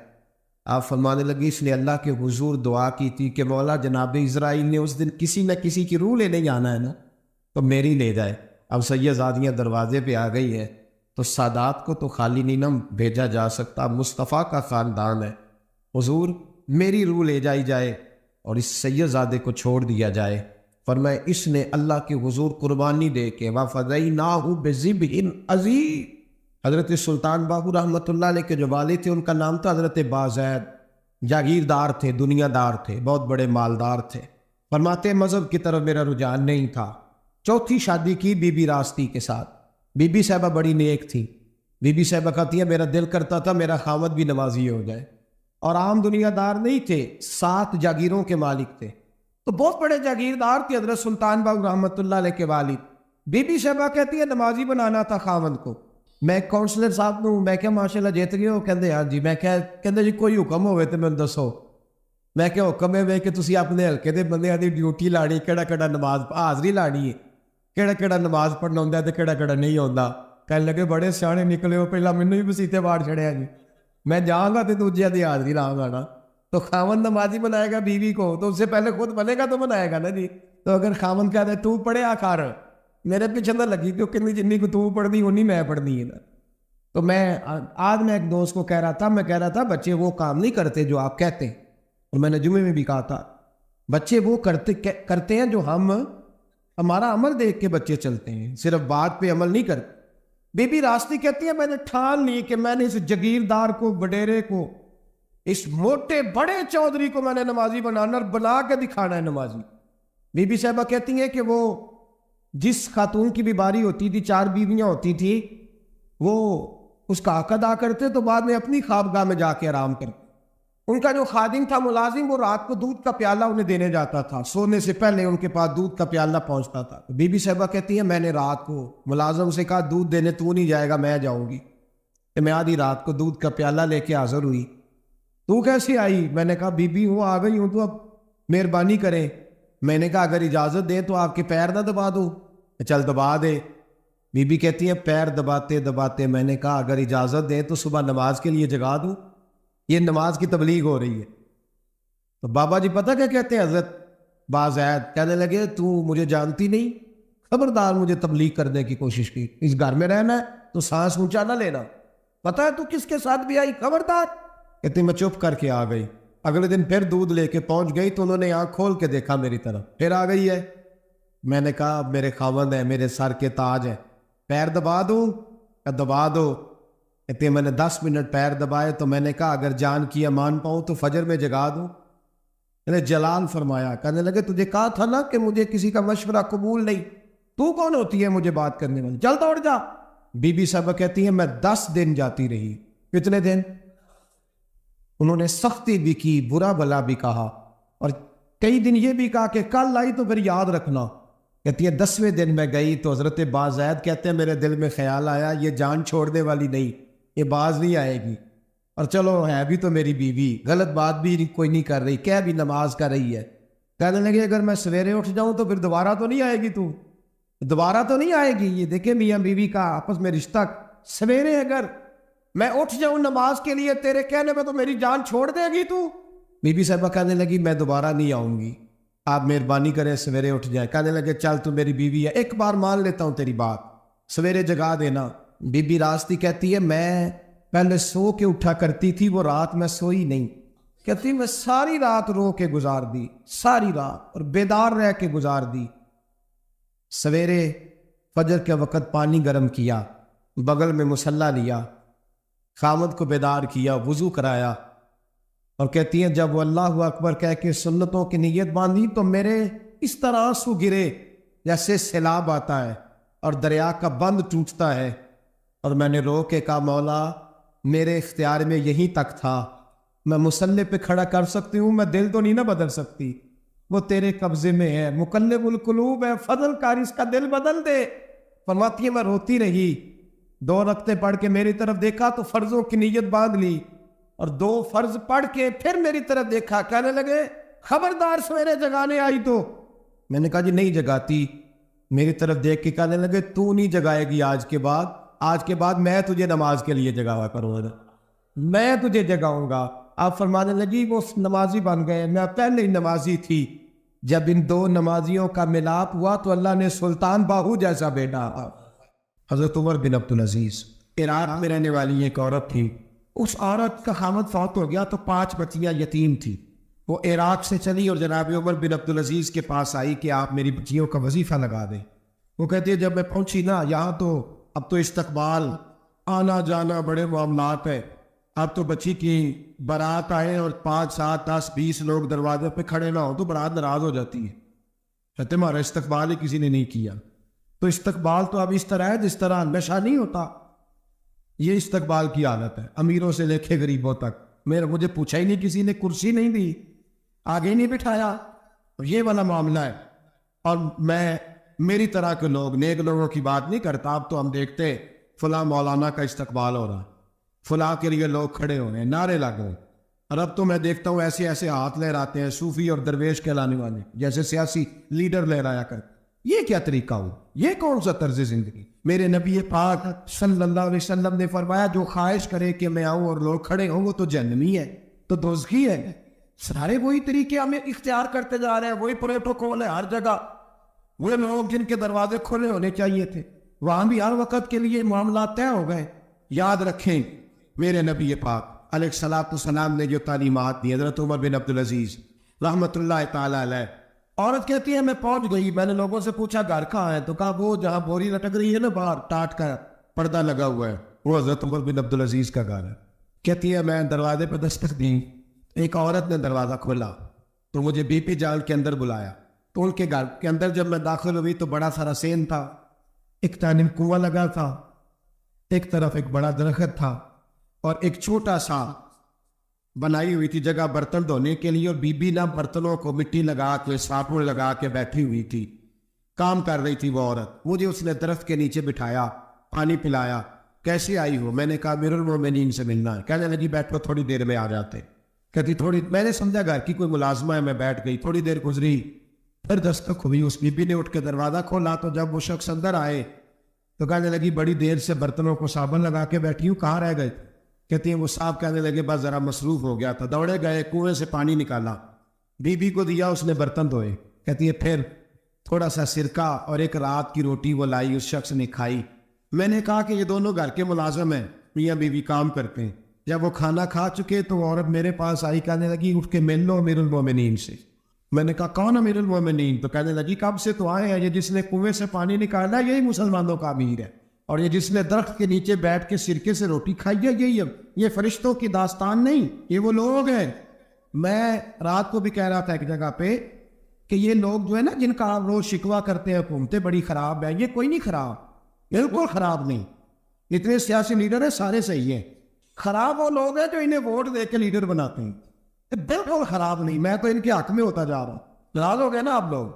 آپ فرمانے لگے اس نے اللہ کے حضور دعا کی تھی کہ مولا جناب اسرائیل نے اس دن کسی نہ کسی کی روح لینے جانا ہے نا، تو میری لے جائے۔ اب سید زادیاں دروازے پہ آ گئی ہے تو سادات کو تو خالی نہیں نہ بھیجا جا سکتا، مصطفیٰ کا خاندان ہے، حضور میری روح لے جائی جائے اور اس سید زادے کو چھوڑ دیا جائے۔ فرمایا اس نے اللہ کے حضور قربانی دے کے وَفَدَيْنَاهُ بِذِبْحٍ عَظِيمٍ۔ حضرت سلطان باہو رحمۃ اللہ علیہ کے جو والد تھے ان کا نام تھا حضرت بازید، جاگیردار تھے، دنیا دار تھے، بہت بڑے مالدار تھے۔ فرماتے مذہب کی طرف میرا رجحان نہیں تھا۔ چوتھی شادی کی بی بی راستی کے ساتھ، بی بی صاحبہ بڑی نیک تھی، بی بی صاحبہ کہتی ہے میرا دل کرتا تھا میرا خامد بھی نمازی ہو جائے، اور عام دنیا دار نہیں تھے، 7 جاگیروں کے مالک تھے، تو بہت بڑے جاگیردار تھے حضرت سلطان باہو رحمۃ اللہ علیہ کے والد۔ بی بی صاحبہ کہتی ہے نمازی بنانا تھا خامد کو۔ میں کونسلر صاحب نوں میں کیا ماشاء اللہ جیت گئے ہو؟ کہندے ہاں جی۔ میں کہندے جی کوئی حکم ہوئے تو میں دسو۔ میں کیا حکم ہے کہ تسی اپنے ہلکے دے بندیاں دی ڈیوٹی لانی، کہڑا نماز حاضری لانی ہے، کہڑا نماز پڑھنا ہوندا تے کہڑا نہیں ہوندا۔ کہنے لگے بڑے سیانے نکلے ہو، پہلا مینوں ہی مسیتے واڑ چھڑیا جی، میں جاؤں گا تو دوجیاں دی حاضری لاؤں گا نا۔ تو خاوند نمازی بنائے گا بیوی کو تو اس سے پہلے خود بنے گا تو بنائے گا نا جی۔ تو اگر خاوند کہتا ہے تو پڑھیا کر، میرے پیچھے نہ لگی کیونکہ جنی کو تو پڑھنی ہونی میں پڑھنی ہے نا۔ تو میں ایک دوست کو کہہ رہا تھا بچے وہ کام نہیں کرتے جو آپ کہتے ہیں، اور میں نے جمعے میں بھی کہا تھا بچے وہ کرتے ہیں جو ہمارا عمل دیکھ کے بچے چلتے ہیں، صرف بات پہ عمل نہیں کرتے۔ بی بی راستی کہتی ہے میں نے ٹھان لی کہ میں نے اس جگیردار کو، وڈیرے کو، اس موٹے بڑے چودھری کو میں نے نمازی بنانا اور بنا کے دکھانا ہے نمازی۔ بی بی صاحبہ کہتی ہیں کہ وہ جس خاتون کی بھی باری ہوتی تھی، 4 بیویاں ہوتی تھی، وہ اس کا حق ادا کرتے تو بعد میں اپنی خوابگاہ میں جا کے آرام کرتے۔ ان کا جو خادم تھا ملازم، وہ رات کو دودھ کا پیالہ انہیں دینے جاتا تھا، سونے سے پہلے ان کے پاس دودھ کا پیالہ پہنچتا تھا۔ بی بی صاحبہ کہتی ہیں میں نے رات کو ملازم سے کہا دودھ دینے تو نہیں جائے گا، میں جاؤں گی۔ کہ میں آدھی رات کو دودھ کا پیالہ لے کے حاضر ہوئی۔ تو کیسے آئی؟ میں نے کہا بی بی وہ آ گئی ہوں، تو اب مہربانی کریں میں نے کہا اگر اجازت دے تو آپ کے پیر نہ دبا دوں. چل دبا دے. بی بی کہتی ہے پیر دباتے دباتے میں نے کہا اگر اجازت دیں تو صبح نماز کے لیے جگا دوں. یہ نماز کی تبلیغ ہو رہی ہے. تو بابا جی پتہ کیا کہتے ہیں حضرت بازید؟ کہنے لگے تو مجھے جانتی نہیں، خبردار مجھے تبلیغ کرنے کی کوشش کی. اس گھر میں رہنا ہے تو سانس اونچا نہ لینا. پتہ ہے تو کس کے ساتھ بھی آئی؟ خبردار. کہتی میں چپ کر کے آ گئی. اگلے دن پھر دودھ لے کے پہنچ گئی تو انہوں نے آنکھ کھول کے دیکھا میری طرف، پھر آ گئی ہے. میں نے کہا میرے خاوند ہے، میرے سر کے تاج ہے، پیر دبا دوں؟ دبا دو. کہتے میں نے 10 منٹ پیر دبائے تو میں نے کہا اگر جان کی امان پاؤں تو فجر میں جگا دوں. میں نے جلال فرمایا. کہنے لگے تجھے کہا تھا نا کہ مجھے کسی کا مشورہ قبول نہیں، تو کون ہوتی ہے مجھے بات کرنے والی؟ چل دوڑ جا. بی بی صاحبہ کہتی ہے میں 10 دن جاتی رہی. کتنے دن؟ انہوں نے سختی بھی کی، برا بلا بھی کہا، اور کئی دن یہ بھی کہا کہ کل آئی تو پھر یاد رکھنا. کہتی ہے 10ویں دن میں گئی تو حضرت بازید کہتے ہیں میرے دل میں خیال آیا یہ جان چھوڑنے والی نہیں، یہ باز نہیں آئے گی. اور چلو ہے بھی تو میری بیوی، غلط بات بھی کوئی نہیں کر رہی، کہہ بھی نماز کر رہی ہے. کہنے لگے اگر میں سویرے اٹھ جاؤں تو پھر دوبارہ تو نہیں آئے گی، تو دوبارہ تو نہیں آئے گی. یہ دیکھیں میاں بیوی کا آپس میں رشتہ. سویرے اگر میں اٹھ جاؤں نماز کے لیے تیرے کہنے میں تو میری جان چھوڑ دے گی تو؟ بی بی صاحبہ کہنے لگی میں دوبارہ نہیں آؤں گی، آپ مہربانی کریں سویرے اٹھ جائیں. کہنے لگے چل تو میری بیوی ہے، ایک بار مان لیتا ہوں تیری بات، سویرے جگا دینا. بی بی راستی کہتی ہے میں پہلے سو کے اٹھا کرتی تھی، وہ رات میں سوئی نہیں. کہتی میں ساری رات رو کے گزار دی، ساری رات، اور بیدار رہ کے گزار دی. سویرے فجر کے وقت پانی گرم کیا، بغل میں مصلی لیا، خامد کو بیدار کیا، وضو کرایا، اور کہتی ہیں جب وہ اللہ اکبر کہہ کے سنتوں کی نیت باندھی تو میرے اس طرح آنسو گرے جیسے سیلاب آتا ہے اور دریا کا بند ٹوٹتا ہے. اور میں نے رو کے کہا مولا میرے اختیار میں یہیں تک تھا، میں مصلی پہ کھڑا کر سکتی ہوں، میں دل تو نہیں نہ بدل سکتی، وہ تیرے قبضے میں ہے، مقلب القلوب ہے، فضل کار اس کا دل بدل دے. فرماتی ہے میں روتی رہی، 2 رکعتیں پڑھ کے میری طرف دیکھا تو فرضوں کی نیت باندھ لی، اور 2 فرض پڑھ کے پھر میری طرف دیکھا. کہنے لگے خبردار سویرے جگانے آئی تو؟ میں نے کہا جی نہیں جگاتی. میری طرف دیکھ کے کہنے لگے تو نہیں جگائے گی آج کے بعد میں تجھے نماز کے لیے جگاوا کروں گا، میں تجھے جگاؤں گا. آپ فرمانے لگی وہ نمازی بن گئے، میں پہلے ہی نمازی تھی. جب ان 2 نمازیوں کا ملاپ ہوا تو اللہ نے سلطان باہو جیسا بیٹا. حضرت عمر بن عبدالعزیز عراق میں رہنے والی ایک عورت تھی. اس عورت کا خامد فوت ہو گیا تو 5 بچیاں یتیم تھی. وہ عراق سے چلی اور جناب عمر بن عبدالعزیز کے پاس آئی کہ آپ میری بچیوں کا وظیفہ لگا دیں. وہ کہتی ہے جب میں پہنچی نا یہاں تو اب تو استقبال، آنا جانا بڑے معاملات ہے. اب تو بچی کی بارات آئے اور 5 7 10 20 لوگ دروازے پہ کھڑے نہ ہو تو بارات ناراض ہو جاتی ہے. کہتے ہمارا استقبال ہی کسی نے نہیں کیا. تو استقبال تو اب اس طرح ہے جس طرح نشہ نہیں ہوتا، یہ استقبال کی حالت ہے، امیروں سے لے کے غریبوں تک. مجھے پوچھا ہی نہیں کسی نے، کرسی نہیں دی، آگے نہیں بٹھایا، یہ والا معاملہ ہے. اور میں میری طرح کے لوگ نیک لوگوں کی بات نہیں کرتا. اب تو ہم دیکھتے فلاں مولانا کا استقبال ہو رہا، فلاں کے لیے لوگ کھڑے ہو رہے ہیں، نعرے لگ رہے ہیں. اور اب تو میں دیکھتا ہوں ایسے ہاتھ لہراتے ہیں صوفی اور درویش کہلانے والے، جیسے سیاسی لیڈر لہرایا کر. یہ کیا طریقہ ہو؟ یہ کون سا طرز زندگی؟ میرے نبی پاک صلی اللہ علیہ وسلم نے فرمایا جو خواہش کرے کہ میں آؤں اور لوگ کھڑے ہوں وہ تو جہنمی ہے، تو دوزخی ہے. سارے وہی طریقے ہمیں اختیار کرتے جا رہے ہیں، وہی پروٹوکول ہے ہر جگہ. وہ لوگ جن کے دروازے کھلے ہونے چاہیے تھے وہاں بھی ہر وقت کے لیے معاملات طے ہو گئے. یاد رکھیں میرے نبی پاک علیہ الصلوۃ والسلام نے جو تعلیمات دی، حضرت عمر بن عبدالعزیز رحمۃ اللہ تعالیٰ علیہ. عورت کہتی ہے میں پہنچ گئی، میں نے لوگوں سے پوچھا گھر کہاں ہے، تو کہا وہ جہاں بوری لٹک رہی ہے نا باہر ٹاٹ کا پردہ لگا ہوا ہے وہ حضرت عمر بن عبدالعزیز کا گھر ہے. کہتی ہے میں دروازے پہ دستک دی، ایک عورت نے دروازہ کھولا تو مجھے بی پی جال کے اندر بلایا. تو ان کے گھر کے اندر جب میں داخل ہوئی تو بڑا سارا سین تھا، ایک جانب کنواں لگا تھا، ایک طرف ایک بڑا درخت تھا، اور ایک چھوٹا سا بنائی ہوئی تھی جگہ برتن دھونے کے لیے. اور بی بی نہ برتنوں کو مٹی لگا کے صابن لگا کے بیٹھی ہوئی تھی، کام کر رہی تھی وہ عورت. مجھے اس نے درخت کے نیچے بٹھایا، پانی پلایا. کیسے آئی ہو؟ میں نے کہا امیر المومنین سے ملنا ہے. کہنے لگی بیٹھو تھوڑی دیر میں آ جاتے. کہتی میں نے سمجھا گھر کی کوئی ملازمہ ہے، میں بیٹھ گئی. تھوڑی دیر گزری پھر دستک ہوئی, اس بی بی نے اٹھ کے دروازہ کھولا تو جب وہ شخص اندر آئے تو کہنے لگی بڑی دیر سے برتنوں کو صابن لگا کے بیٹھی ہوں, کہاں رہ گئے؟ کہتی ہیں وہ صاحب کہنے لگے بس ذرا مصروف ہو گیا تھا, دوڑے گئے کنویں سے پانی نکالا, بی بی کو دیا, اس نے برتن دھوئے. کہتی ہے پھر تھوڑا سا سرکہ اور ایک رات کی روٹی وہ لائی, اس شخص نے کھائی. میں نے کہا کہ یہ دونوں گھر کے ملازم ہیں, میاں بیوی کام کرتے ہیں. جب وہ کھانا کھا چکے تو عورت میرے پاس آئی, کہنے لگی اٹھ کے مل لو امیر المومنین سے. میں نے کہا کون امیر المومنین؟ تو کہنے لگی کب سے تو آئے ہیں, یہ جس نے کنویں سے پانی نکالا یہی مسلمانوں کا امیر ہے, اور یہ جس نے درخت کے نیچے بیٹھ کے سرکے سے روٹی کھائی ہے یہی. یہ فرشتوں کی داستان نہیں, یہ وہ لوگ ہیں. میں رات کو بھی کہہ رہا تھا ایک جگہ پہ کہ یہ لوگ جو ہے نا جن کا آپ روز شکوہ کرتے ہیں حکومتیں بڑی خراب ہیں, یہ کوئی نہیں خراب, بالکل خراب نہیں. اتنے سیاسی لیڈر ہیں سارے صحیح ہیں, خراب وہ لوگ ہیں جو انہیں ووٹ دے کے لیڈر بناتے ہیں. بالکل خراب نہیں. میں تو ان کے حق میں ہوتا جا رہا ہوں. ناراض ہو گئے نا آپ لوگ,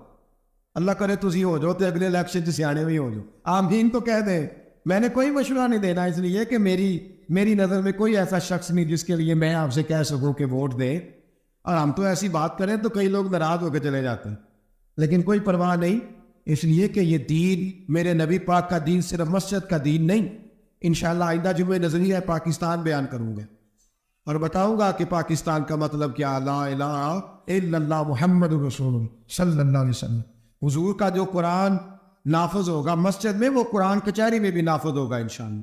اللہ کرے تسی ہو جاؤ تو اگلے الیکشن سے سیانے میں ہو جاؤ, آمین تو کہہ دیں. میں نے کوئی مشورہ نہیں دینا, اس لیے کہ میری نظر میں کوئی ایسا شخص نہیں جس کے لیے میں آپ سے کہہ سکوں کہ ووٹ دے. اور ہم تو ایسی بات کریں تو کئی لوگ ناراض ہو کے چلے جاتے ہیں, لیکن کوئی پرواہ نہیں, اس لیے کہ یہ دین میرے نبی پاک کا دین صرف مسجد کا دین نہیں. انشاءاللہ آئندہ جمعہ نظریہ پاکستان بیان کروں گا اور بتاؤں گا کہ پاکستان کا مطلب کیا, لا الہ الا اللہ محمد رسول اللہ صلی اللہ علیہ وسلم. حضور کا جو قرآن نافذ ہوگا مسجد میں, وہ قرآن کچہری میں بھی نافذ ہوگا انشاءاللہ.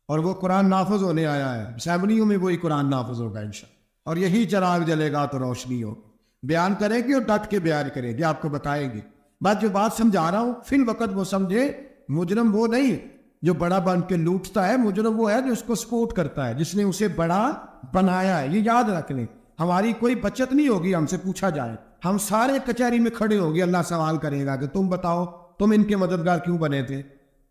اور وہ قرآن نافذ ہونے آیا ہے, اسمبلیوں میں وہی قرآن نافذ ہوگا انشاءاللہ. اور یہی چراغ جلے گا تو روشنی ہو. بیان کریں گے اور ڈٹ کے بیان کریں گے, آپ کو بتائیں گے. جو بات سمجھا رہا ہوں فی الوقت وہ سمجھے. مجرم وہ نہیں جو بڑا بن کے لوٹتا ہے, مجرم وہ ہے جو اس کو سپورٹ کرتا ہے, جس نے اسے بڑا بنایا ہے. یہ یاد رکھ لیں, ہماری کوئی بچت نہیں ہوگی ہم سے پوچھا جائے. ہم سارے کچہری میں کھڑے ہوں گے, اللہ سوال کرے گا کہ تم بتاؤ تم ان کے مددگار کیوں بنے تھے,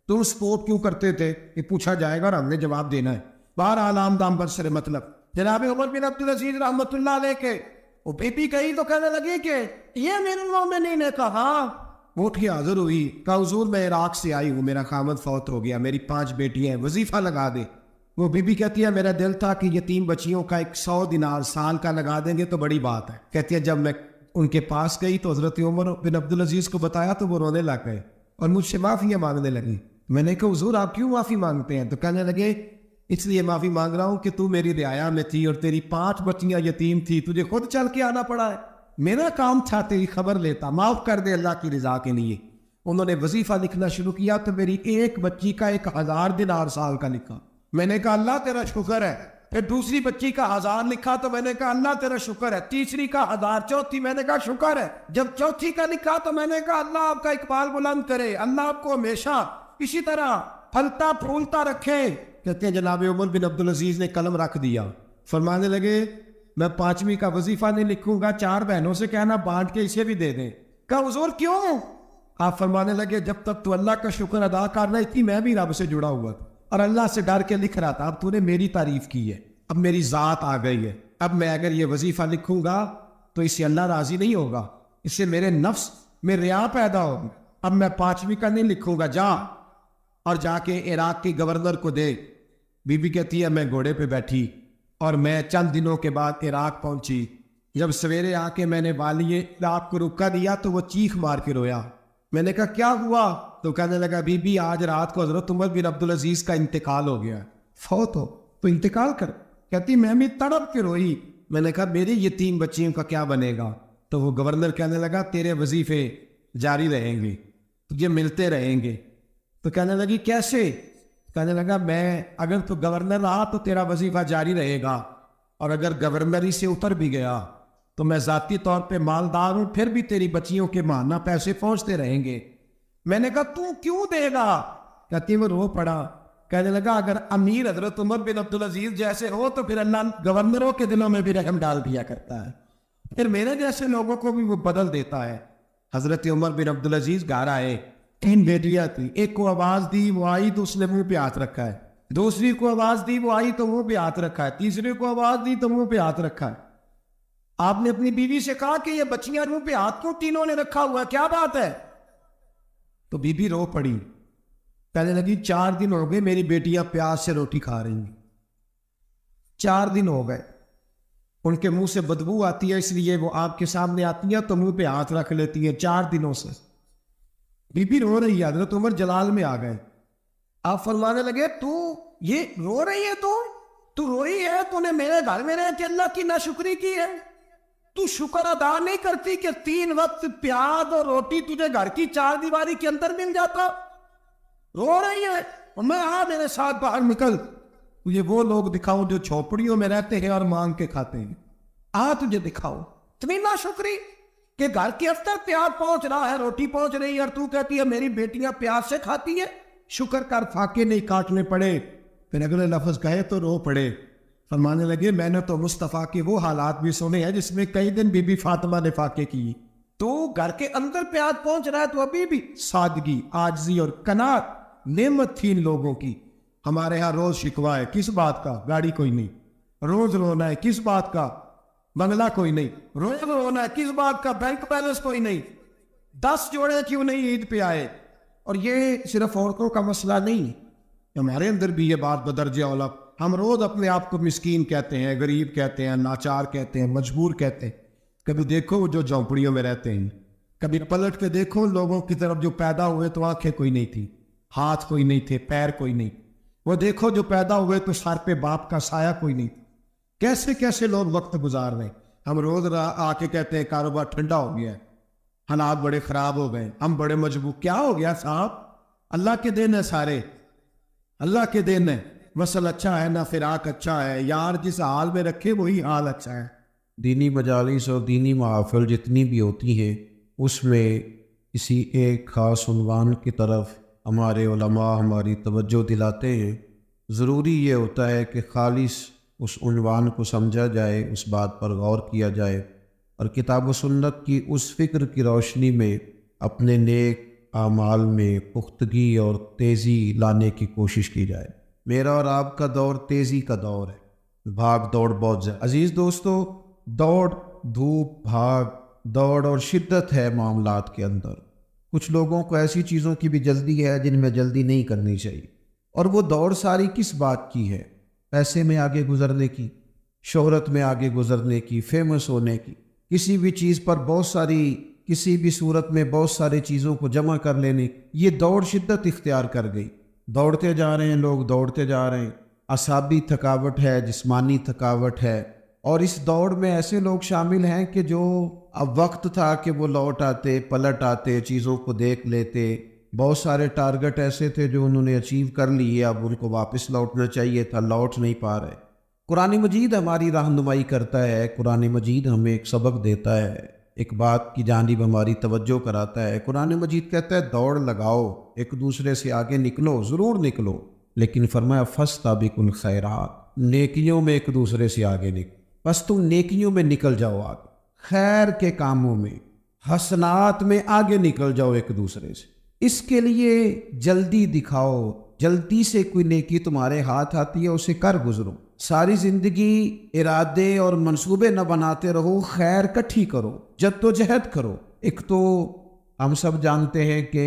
تم سپورٹ کیوں کرتے تھے, یہ پوچھا جائے گا اور ہم نے جواب دینا ہے. بہرحال عام دام برسر مطلب جناب عمر بن عبدالعزیز رحمۃ اللہ علیہ کے وہ بی بی کہی تو کہنے لگی کہ یہ امیر المومنین نے کہا. اٹھ کے حاضر ہوئی, کہا حضور میں عراق سے آئی ہوں, میرا خامد فوت ہو گیا, میری 5 بیٹیاں ہیں, وظیفہ لگا دے. وہ بی بی کہتی ہے میرا دل تھا کہ یتیم بچیوں کا 100 دینار سال کا لگا دیں گے تو بڑی بات ہے. کہتی ہے جب میں ان کے پاس گئی تو حضرت عمر بن عبدالعزیز کو بتایا تو وہ رونے لگ گئے اور مجھ سے معافیاں مانگنے لگی. میں نے کہا حضور آپ کیوں معافی مانگتے ہیں؟ تو کہنے لگے اس لیے معافی مانگ رہا ہوں کہ تو میری رعایا میں تھی اور تیری 5 بچیاں یتیم تھی, تجھے خود چل کے آنا پڑا ہے. میرا کام تھا تیری خبر لیتا, معاف کر دے اللہ کی رضا کے لیے. انہوں نے وظیفہ لکھنا شروع کیا تو میری ایک بچی کا 1000 دینار سال کا لکھا. میں نے کہا اللہ تیرا شکر ہے. پھر دوسری بچی کا 1000 لکھا تو میں نے کہا اللہ تیرا شکر ہے. تیسری کا 1000, چوتھی میں نے کہا شکر ہے. جب چوتھی کا لکھا تو میں نے کہا اللہ آپ کا اقبال بلند کرے, اللہ آپ کو ہمیشہ اسی طرح پھلتا پھولتا رکھے. کہتے ہیں جناب عمر بن عبدالعزیز نے قلم رکھ دیا, فرمانے لگے میں 5ویں کا وظیفہ نہیں لکھوں گا, 4 بہنوں سے کہنا بانٹ کے اسے بھی دے دیں. کہا حضور کیوں؟ آپ فرمانے لگے جب تک تو اللہ کا شکر ادا کر رہی تھی میں بھی رب سے جڑا ہوا تھا اور اللہ سے ڈر کے لکھ رہا تھا. اب تو نے میری تعریف کی ہے, اب میری ذات آ گئی ہے, اب میں اگر یہ وظیفہ لکھوں گا تو اس سے اللہ راضی نہیں ہوگا, اس سے میرے نفس میں ریا پیدا ہوگی. اب میں 5ویں کا نہیں لکھوں گا, جا اور جا کے عراق کے گورنر کو دے. بی بی کہتی ہے میں گھوڑے پہ بیٹھی اور میں چند دنوں کے بعد عراق پہنچی. جب سویرے آ کے میں نے والی عراق کو رکا دیا تو وہ چیخ مار کے رویا. میں نے کہا کیا ہوا؟ تو کہنے لگا بی بی آج رات کو حضرت عمر بن عبدالعزیز کا انتقال ہو گیا, فوت ہو تو انتقال کر. کہتی میں بھی تڑپ کے روئی. میں نے کہا میری یہ 3 بچیوں کا کیا بنے گا؟ تو وہ گورنر کہنے لگا تیرے وظیفے جاری رہیں گے, تجھے ملتے رہیں گے. تو کہنے لگی کیسے؟ کہنے لگا میں اگر تو گورنر رہا تو تیرا وظیفہ جاری رہے گا, اور اگر گورنری سے اتر بھی گیا تو میں ذاتی طور پہ مالدار ہوں, پھر بھی تیری بچیوں کے ماہانہ پیسے پہنچتے رہیں گے. میں نے کہا تو کیوں دے گا؟ کہتی وہ رو پڑا. کہنے لگا اگر امیر حضرت عمر بن عبدالعزیز جیسے ہو تو پھر اللہ گورنروں کے دلوں میں بھی رحم ڈال دیا کرتا ہے, پھر میرے جیسے لوگوں کو بھی وہ بدل دیتا ہے. حضرت عمر بن عبدالعزیز گھر آئے, 3 بیٹیاں تھیں. ایک کو آواز دی وہ آئی تو اس نے منہ پہ ہاتھ رکھا ہے, دوسری کو آواز دی وہ آئی تو منہ پہ ہاتھ رکھا ہے, تیسری کو آواز دی تو منہ پہ ہاتھ رکھا ہے. آپ نے اپنی بیوی سے کہا کہ یہ بچیاں منہ پہ ہاتھ کیوں تینوں نے رکھا ہوا ہے, کیا بات ہے؟ تو بی بی رو پڑی, کہنے لگی 4 دن ہو گئے میری بیٹیاں پیاس سے روٹی کھا رہی ہیں, 4 دن ہو گئے. ان کے منہ سے بدبو آتی ہے، اس لیے وہ آپ کے سامنے آتی ہیں تو منہ پہ ہاتھ رکھ لیتی ہیں 4 دنوں سے۔ بی بی رو رہی ہے، حضرت عمر جلال میں آ گئے، آپ فرمانے لگے تو یہ رو رہی ہے، تو روئی ہے، تو نے میرے گھر میں رہ کے اللہ کی ناشکری کی ہے، تو شکر ادا نہیں کرتی کہ 3 وقت پیاز اور روٹی تجھے گھر کی 4 دیواری کے اندر مل جاتا؟ رو رہی ہے، اور میں میرے ساتھ باہر نکل، مجھے وہ لوگ دکھاؤ جو جھوپڑیوں میں رہتے ہیں اور مانگ کے کھاتے ہیں، تجھے دکھاؤ اتنی ناشکری کہ گھر کے اندر پیاز پہنچ رہا ہے، روٹی پہنچ رہی ہے، اور تو کہتی ہے میری بیٹیاں پیاز سے کھاتی ہیں، شکر کر فاقے نہیں کاٹنے پڑے۔ پھر اگلے لفظ کہے تو رو پڑے، فرمانے لگے میں نے تو مصطفیٰ کے وہ حالات بھی سنے ہیں جس میں کئی دن بی بی فاطمہ نے فاقے کی، تو گھر کے اندر پیاز پہنچ رہا ہے تو ابھی بھی سادگی، عاجزی اور قناعت نعمت تھی ان لوگوں کی۔ ہمارے ہاں روز شکوا ہے، کس بات کا؟ گاڑی کوئی نہیں، روز رونا ہے، کس بات کا؟ بنگلہ کوئی نہیں، روز رونا ہے، کس بات کا؟ بینک بیلنس کوئی نہیں، 10 جوڑے کیوں نہیں عید پہ آئے؟ اور یہ صرف عورتوں کا مسئلہ نہیں، ہمارے اندر بھی یہ بات بدرجہ اولا، ہم روز اپنے آپ کو مسکین کہتے ہیں، غریب کہتے ہیں، ناچار کہتے ہیں، مجبور کہتے ہیں۔ کبھی دیکھو جو جھونپڑیوں میں رہتے ہیں، کبھی پلٹ کے دیکھو لوگوں کی طرف جو پیدا ہوئے تو آنکھیں کوئی نہیں تھی، ہاتھ کوئی نہیں تھے، پیر کوئی نہیں، وہ دیکھو جو پیدا ہوئے تو سر پہ باپ کا سایہ کوئی نہیں، کیسے کیسے لوگ وقت گزار رہے ہیں۔ ہم روز آ کے کہتے ہیں کاروبار ٹھنڈا ہو گیا ہے، حالات بڑے خراب ہو گئے، ہم بڑے مجبور۔ کیا ہو گیا صاحب؟ اللہ کے دن ہے سارے، اللہ کے دن ہے، وصل اچھا ہے نہ فراق اچھا ہے، یار جس حال میں رکھے وہی حال اچھا ہے۔ دینی مجالس اور دینی محافل جتنی بھی ہوتی ہیں اس میں کسی ایک خاص عنوان کی طرف ہمارے علماء ہماری توجہ دلاتے ہیں۔ ضروری یہ ہوتا ہے کہ خالص اس عنوان کو سمجھا جائے، اس بات پر غور کیا جائے، اور کتاب و سنت کی اس فکر کی روشنی میں اپنے نیک اعمال میں پختگی اور تیزی لانے کی کوشش کی جائے۔ میرا اور آپ کا دور تیزی کا دور ہے، بھاگ دوڑ بہت زیادہ۔ عزیز دوستو، دوڑ دھوپ، بھاگ دوڑ اور شدت ہے معاملات کے اندر۔ کچھ لوگوں کو ایسی چیزوں کی بھی جلدی ہے جن میں جلدی نہیں کرنی چاہیے، اور وہ دوڑ ساری کس بات کی ہے؟ پیسے میں آگے گزرنے کی، شہرت میں آگے گزرنے کی، فیمس ہونے کی، کسی بھی چیز پر بہت ساری، کسی بھی صورت میں بہت ساری چیزوں کو جمع کر لینے۔ یہ دوڑ شدت اختیار کر گئی، دوڑتے جا رہے ہیں لوگ، دوڑتے جا رہے ہیں، اعصابی تھکاوٹ ہے، جسمانی تھکاوٹ ہے، اور اس دوڑ میں ایسے لوگ شامل ہیں کہ جو اب وقت تھا کہ وہ لوٹ آتے، پلٹ آتے، چیزوں کو دیکھ لیتے، بہت سارے ٹارگٹ ایسے تھے جو انہوں نے اچیو کر لیے، اب ان کو واپس لوٹنا چاہیے تھا، لوٹ نہیں پا رہے۔ قرآن مجید ہماری رہنمائی کرتا ہے، قرآن مجید ہمیں ایک سبق دیتا ہے، ایک بات کی جانب ہماری توجہ کراتا ہے۔ قرآن مجید کہتا ہے دوڑ لگاؤ، ایک دوسرے سے آگے نکلو، ضرور نکلو، لیکن فرمایا فاستبقوا الخیرات، نیکیوں میں ایک دوسرے سے آگے نکلو۔ بس تم نیکیوں میں نکل جاؤ آگے، خیر کے کاموں میں، حسنات میں آگے نکل جاؤ ایک دوسرے سے۔ اس کے لیے جلدی دکھاؤ، جلدی سے کوئی نیکی تمہارے ہاتھ آتی ہے اسے کر گزرو۔ ساری زندگی ارادے اور منصوبے نہ بناتے رہو، خیر کٹھی کرو، جدوجہد کرو۔ ایک تو ہم سب جانتے ہیں کہ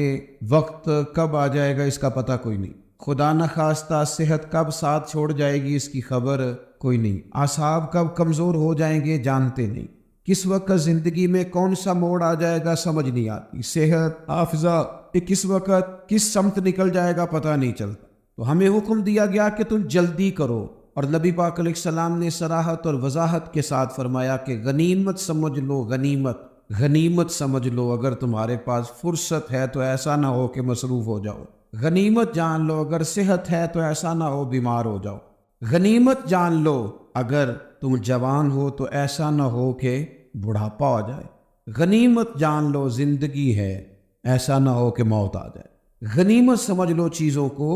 وقت کب آ جائے گا اس کا پتہ کوئی نہیں، خدا نخواستہ صحت کب ساتھ چھوڑ جائے گی اس کی خبر کوئی نہیں، اعصاب کب کمزور ہو جائیں گے جانتے نہیں، کس وقت زندگی میں کون سا موڑ آ جائے گا سمجھ نہیں آتی، صحت حافظہ کس وقت کس سمت نکل جائے گا پتہ نہیں چلتا۔ تو ہمیں حکم دیا گیا کہ تم جلدی کرو، اور نبی پاک علیہ السلام نے صراحت اور وضاحت کے ساتھ فرمایا کہ غنیمت سمجھ لو، غنیمت سمجھ لو، اگر تمہارے پاس فرصت ہے تو ایسا نہ ہو کہ مصروف ہو جاؤ، غنیمت جان لو اگر صحت ہے تو ایسا نہ ہو بیمار ہو جاؤ، غنیمت جان لو اگر تم جوان ہو تو ایسا نہ ہو کہ بڑھاپا آ جائے، غنیمت جان لو زندگی ہے ایسا نہ ہو کہ موت آ جائے، غنیمت سمجھ لو چیزوں کو،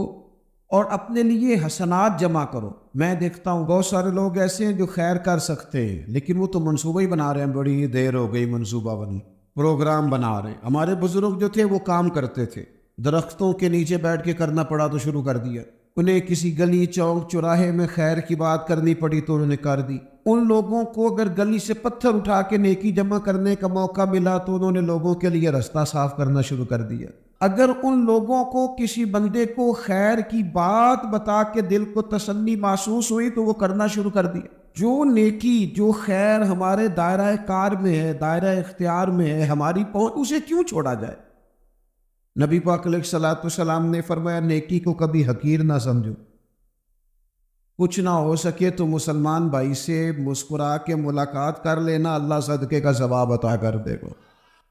اور اپنے لیے حسنات جمع کرو۔ میں دیکھتا ہوں بہت سارے لوگ ایسے ہیں جو خیر کر سکتے ہیں لیکن وہ تو منصوبہ ہی بنا رہے ہیں، بڑی دیر ہو گئی منصوبہ بنی، پروگرام بنا رہے ہیں۔ ہمارے بزرگ جو تھے وہ کام کرتے تھے، درختوں کے نیچے بیٹھ کے کرنا پڑا تو شروع کر دیا، انہیں کسی گلی چوک چوراہے میں خیر کی بات کرنی پڑی تو انہوں نے کر دی۔ ان لوگوں کو اگر گلی سے پتھر اٹھا کے نیکی جمع کرنے کا موقع ملا تو انہوں نے لوگوں کے لیے راستہ صاف کرنا شروع کر دیا۔ اگر ان لوگوں کو کسی بندے کو خیر کی بات بتا کے دل کو تسلی محسوس ہوئی تو وہ کرنا شروع کر دیا۔ جو نیکی جو خیر ہمارے دائرہ کار میں ہے، دائرہ اختیار میں ہے، ہماری پہنچ، اسے کیوں چھوڑا جائے؟ نبی پاک علیہ الصلوۃ والسلام نے فرمایا نیکی کو کبھی حقیر نہ سمجھو، کچھ نہ ہو سکے تو مسلمان بھائی سے مسکرا کے ملاقات کر لینا، اللہ صدقے کا ثواب عطا کر دے گا۔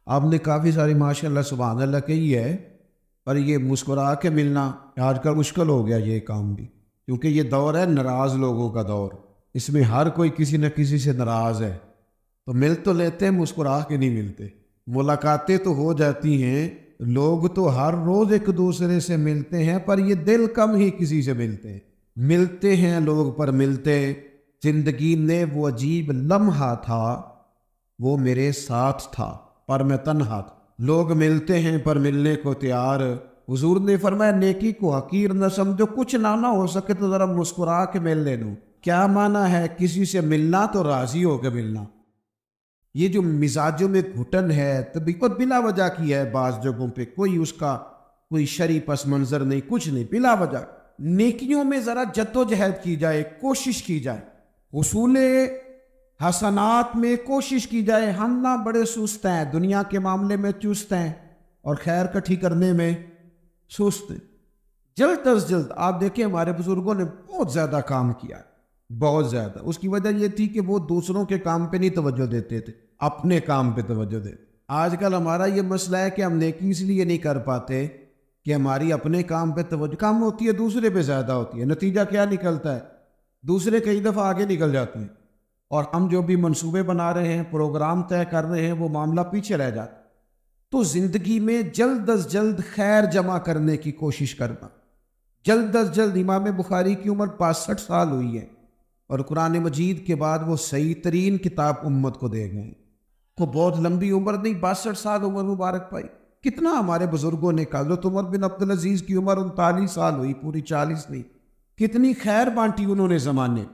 آپ نے کافی ساری ماشاءاللہ سبحان اللہ کہی ہے، پر یہ مسکرا کے ملنا آج کل مشکل ہو گیا یہ کام بھی، کیونکہ یہ دور ہے ناراض لوگوں کا دور، اس میں ہر کوئی کسی نہ کسی سے ناراض ہے، تو مل تو لیتے ہیں، مسکرا کے نہیں ملتے۔ ملاقاتیں تو ہو جاتی ہیں، لوگ تو ہر روز ایک دوسرے سے ملتے ہیں، پر یہ دل کم ہی کسی سے ملتے ہیں لوگ، پر ملتے زندگی میں وہ عجیب لمحہ تھا، وہ میرے ساتھ تھا پر میں تنہا تھا۔ لوگ ملتے ہیں پر ملنے کو تیار۔ حضور نے فرمایا نیکی کو حقیر نہ سمجھو، کچھ نہ ہو سکے تو ذرا مسکرا کے مل لے لو۔ کیا معنی ہے؟ کسی سے ملنا تو راضی ہو کے ملنا۔ یہ جو مزاجوں میں گھٹن ہے طبیعت بلا وجہ کی ہے، بعض جگہوں پہ کوئی اس کا کوئی شرعی پس منظر نہیں، کچھ نہیں، بلا وجہ۔ نیکیوں میں ذرا جد و جہد کی جائے، کوشش کی جائے، حصول حسنات میں کوشش کی جائے۔ ہم نہ بڑے سست ہیں، دنیا کے معاملے میں چست ہیں اور خیر کٹھی کرنے میں سست ہیں۔ جلد از جلد آپ دیکھیں ہمارے بزرگوں نے بہت زیادہ کام کیا ہے، بہت زیادہ۔ اس کی وجہ یہ تھی کہ وہ دوسروں کے کام پہ نہیں توجہ دیتے تھے، اپنے کام پہ توجہ دیتے۔ آج کل ہمارا یہ مسئلہ ہے کہ ہم نیکی اس لیے نہیں کر پاتے کہ ہماری اپنے کام پہ توجہ کم ہوتی ہے، دوسرے پہ زیادہ ہوتی ہے۔ نتیجہ کیا نکلتا ہے؟ دوسرے کئی دفعہ آگے نکل جاتے ہیں، اور ہم جو بھی منصوبے بنا رہے ہیں، پروگرام طے کر رہے ہیں، وہ معاملہ پیچھے رہ جاتا ہے۔ تو زندگی میں جلد از جلد خیر جمع کرنے کی کوشش کرنا، جلد از جلد۔ امام بخاری کی عمر 65 سال ہوئی ہے، اور قرآن مجید کے بعد وہ صحیح ترین کتاب امت کو دے گئے۔ کو بہت لمبی عمر نہیں، 62 سال عمر مبارک پائی۔ کتنا ہمارے بزرگوں نے کہا، حضرت عمر بن عبدالعزیز کی عمر 39 سال ہوئی، پوری 40 نہیں۔ کتنی خیر بانٹی انہوں نے زمانے۔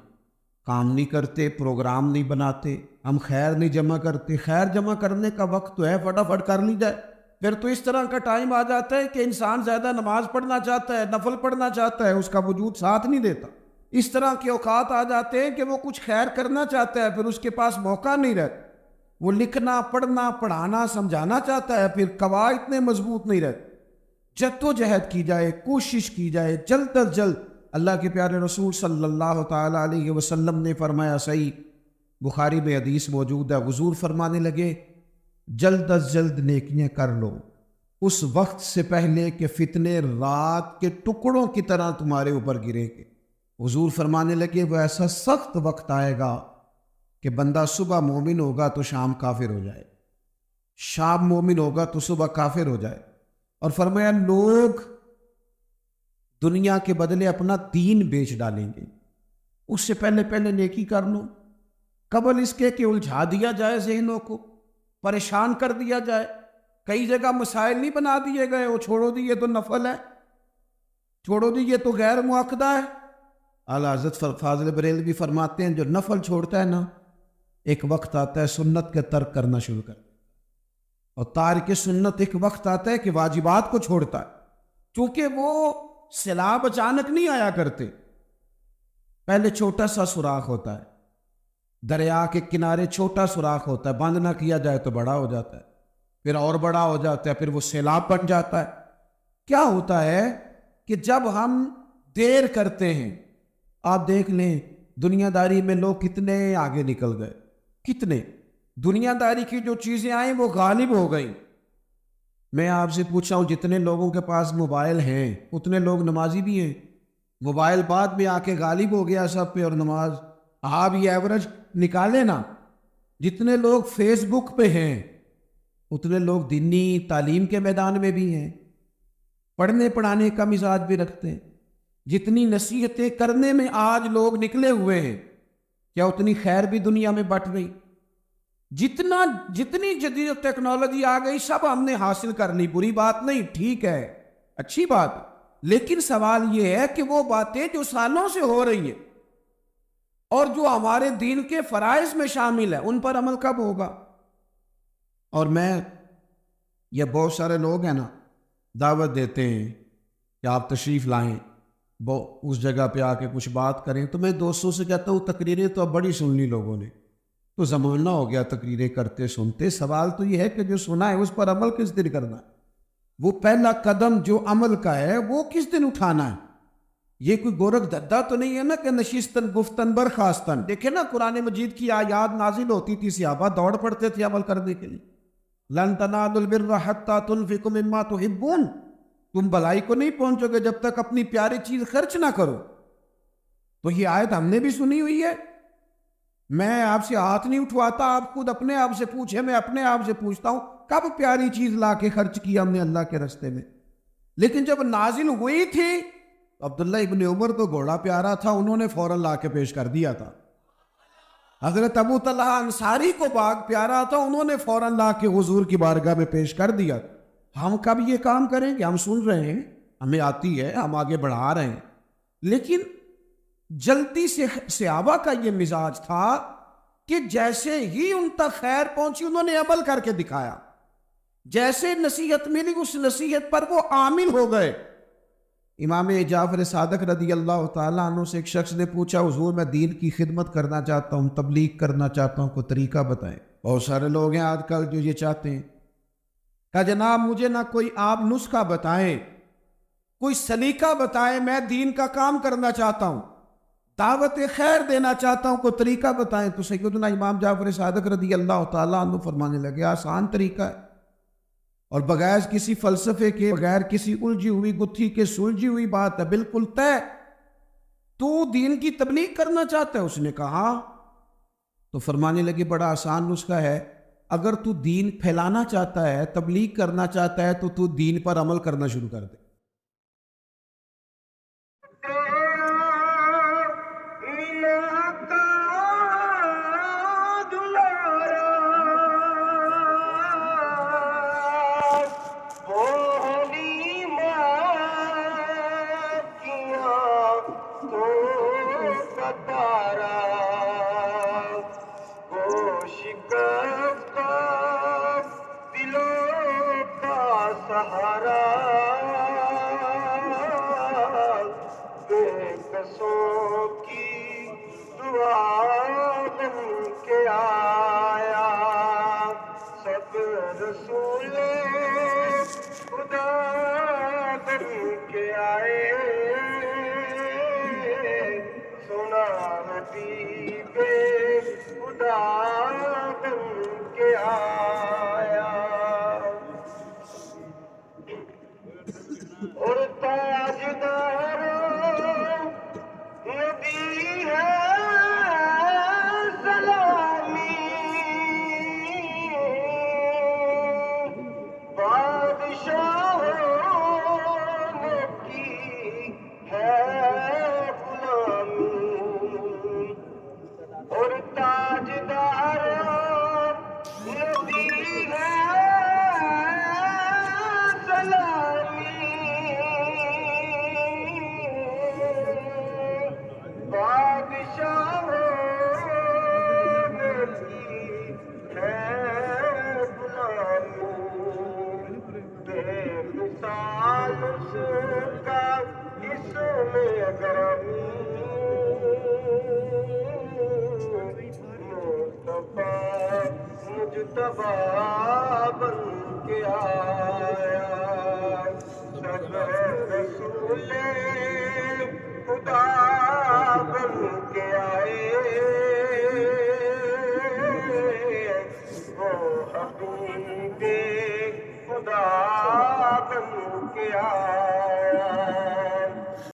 کام نہیں کرتے، پروگرام نہیں بناتے، ہم خیر نہیں جمع کرتے۔ خیر جمع کرنے کا وقت تو ہے، فٹافٹ کر لی جائے۔ پھر تو اس طرح کا ٹائم آ جاتا ہے کہ انسان زیادہ نماز پڑھنا چاہتا ہے، نفل پڑھنا چاہتا ہے، اس کا وجود ساتھ نہیں دیتا۔ اس طرح کے اوقات آ جاتے ہیں کہ وہ کچھ خیر کرنا چاہتا ہے، پھر اس کے پاس موقع نہیں رہتا۔ وہ لکھنا، پڑھنا، پڑھانا، سمجھانا چاہتا ہے، پھر قواعد اتنے مضبوط نہیں رہتے۔ جد و جہد کی جائے، کوشش کی جائے، جلد از جلد۔ اللہ کے پیارے رسول صلی اللہ تعالیٰ علیہ وسلم نے فرمایا، صحیح بخاری میں حدیث موجود ہے، حضور فرمانے لگے جلد از جلد نیکیاں کر لو اس وقت سے پہلے کہ فتنے رات کے ٹکڑوں کی طرح تمہارے اوپر گریں گے۔ حضور فرمانے لگے وہ ایسا سخت وقت آئے گا کہ بندہ صبح مومن ہوگا تو شام کافر ہو جائے، شام مومن ہوگا تو صبح کافر ہو جائے۔ اور فرمایا لوگ دنیا کے بدلے اپنا دین بیچ ڈالیں گے۔ اس سے پہلے نیکی کر لو، قبل اس کے کہ الجھا دیا جائے ذہنوں کو، پریشان کر دیا جائے۔ کئی جگہ مسائل نہیں بنا دیے گئے، وہ چھوڑو دی یہ تو نفل ہے، چھوڑو دی یہ تو غیر معقدہ ہے۔ اعلیٰ حضرت فاضل بریلوی فرماتے ہیں جو نفل چھوڑتا ہے نا، ایک وقت آتا ہے سنت کے ترک کرنا شروع کر، اور تارک سنت ایک وقت آتا ہے کہ واجبات کو چھوڑتا ہے، چونکہ وہ سیلاب اچانک نہیں آیا کرتے۔ پہلے چھوٹا سا سوراخ ہوتا ہے، دریا کے کنارے چھوٹا سوراخ ہوتا ہے، بند نہ کیا جائے تو بڑا ہو جاتا ہے، پھر اور بڑا ہو جاتا ہے، پھر وہ سیلاب بن جاتا ہے۔ کیا ہوتا ہے کہ جب ہم دیر کرتے ہیں، آپ دیکھ لیں دنیا داری میں لوگ کتنے آگے نکل گئے، کتنے دنیا داری کی جو چیزیں آئیں وہ غالب ہو گئیں۔ میں آپ سے پوچھا ہوں جتنے لوگوں کے پاس موبائل ہیں اتنے لوگ نمازی بھی ہیں؟ موبائل بعد میں آ کے غالب ہو گیا سب پہ، اور نماز آپ یہ ایوریج نکالیں نا، جتنے لوگ فیس بک پہ ہیں اتنے لوگ دینی تعلیم کے میدان میں بھی ہیں، پڑھنے پڑھانے کا مزاج بھی رکھتے ہیں۔ جتنی نصیحتیں کرنے میں آج لوگ نکلے ہوئے ہیں، کیا اتنی خیر بھی دنیا میں بٹ رہی؟ جتنی جدید ٹیکنالوجی آ گئی سب ہم نے حاصل کر لی، بری بات نہیں، ٹھیک ہے، اچھی بات، لیکن سوال یہ ہے کہ وہ باتیں جو سالوں سے ہو رہی ہیں اور جو ہمارے دین کے فرائض میں شامل ہے ان پر عمل کب ہوگا؟ اور میں یہ بہت سارے لوگ ہیں نا دعوت دیتے ہیں کہ آپ تشریف لائیں، وہ اس جگہ پہ آ کے کچھ بات کریں تو میں دوستوں سے کہتا ہوں تقریریں تو اب بڑی سن لی لوگوں نے، تو زمانہ ہو گیا تقریریں کرتے سنتے، سوال تو یہ ہے کہ جو سنا ہے اس پر عمل کس دن کرنا ہے، وہ پہلا قدم جو عمل کا ہے وہ کس دن اٹھانا ہے۔ یہ کوئی گورکھ دھدا تو نہیں ہے نا کہ نشستن گفتن برخاستن، دیکھیں نا قرآن مجید کی آیات نازل ہوتی تھی، صحابہ دوڑ پڑتے تھے عمل کرنے کے لیے، لن تنالوا البر حتی تنفقوا مما تحبون، تم بھلائی کو نہیں پہنچو گے جب تک اپنی پیاری چیز خرچ نہ کرو۔ تو یہ آیت ہم نے بھی سنی ہوئی ہے، میں آپ سے ہاتھ نہیں اٹھواتا، آپ خود اپنے آپ سے پوچھیں، میں اپنے آپ سے پوچھتا ہوں کب پیاری چیز لا کے خرچ کیا ہم نے اللہ کے راستے میں۔ لیکن جب نازل ہوئی تھی عبداللہ ابن عمر تو گھوڑا پیارا تھا، انہوں نے فوراً لا کے پیش کر دیا تھا۔ حضرت ابو طلحہ انصاری کو باغ پیارا تھا، انہوں نے فوراً لا کے حضور کی بارگاہ میں پیش کر دیا۔ ہم کب یہ کام کریں گے؟ ہم سن رہے ہیں، ہمیں آتی ہے، ہم آگے بڑھا رہے ہیں، لیکن جلدی سے صحابہ کا یہ مزاج تھا کہ جیسے ہی ان تک خیر پہنچی انہوں نے عمل کر کے دکھایا، جیسے نصیحت ملی اس نصیحت پر وہ عامل ہو گئے۔ امام جعفر صادق رضی اللہ تعالیٰ عنہ سے ایک شخص نے پوچھا حضور میں دین کی خدمت کرنا چاہتا ہوں، تبلیغ کرنا چاہتا ہوں، کوئی طریقہ بتائیں۔ بہت سارے لوگ ہیں آج کل جو یہ چاہتے ہیں، کہا جناب مجھے نہ کوئی آپ نسخہ بتائیں، کوئی سلیقہ بتائیں، میں دین کا کام کرنا چاہتا ہوں، دعوت خیر دینا چاہتا ہوں، کوئی طریقہ بتائیں۔ تو سیدنا امام جعفر صادق رضی اللہ تعالیٰ عنہ فرمانے لگے آسان طریقہ ہے، اور بغیر کسی فلسفے کے، بغیر کسی الجھی ہوئی گتھی کے سلجھی ہوئی بات ہے، بالکل طے۔ تو دین کی تبلیغ کرنا چاہتا ہے؟ اس نے کہا، تو فرمانے لگے بڑا آسان نسخہ ہے، اگر تو دین پھیلانا چاہتا ہے، تبلیغ کرنا چاہتا ہے، تو تو دین پر عمل کرنا شروع کر دے۔ خدا بن کے آیا۔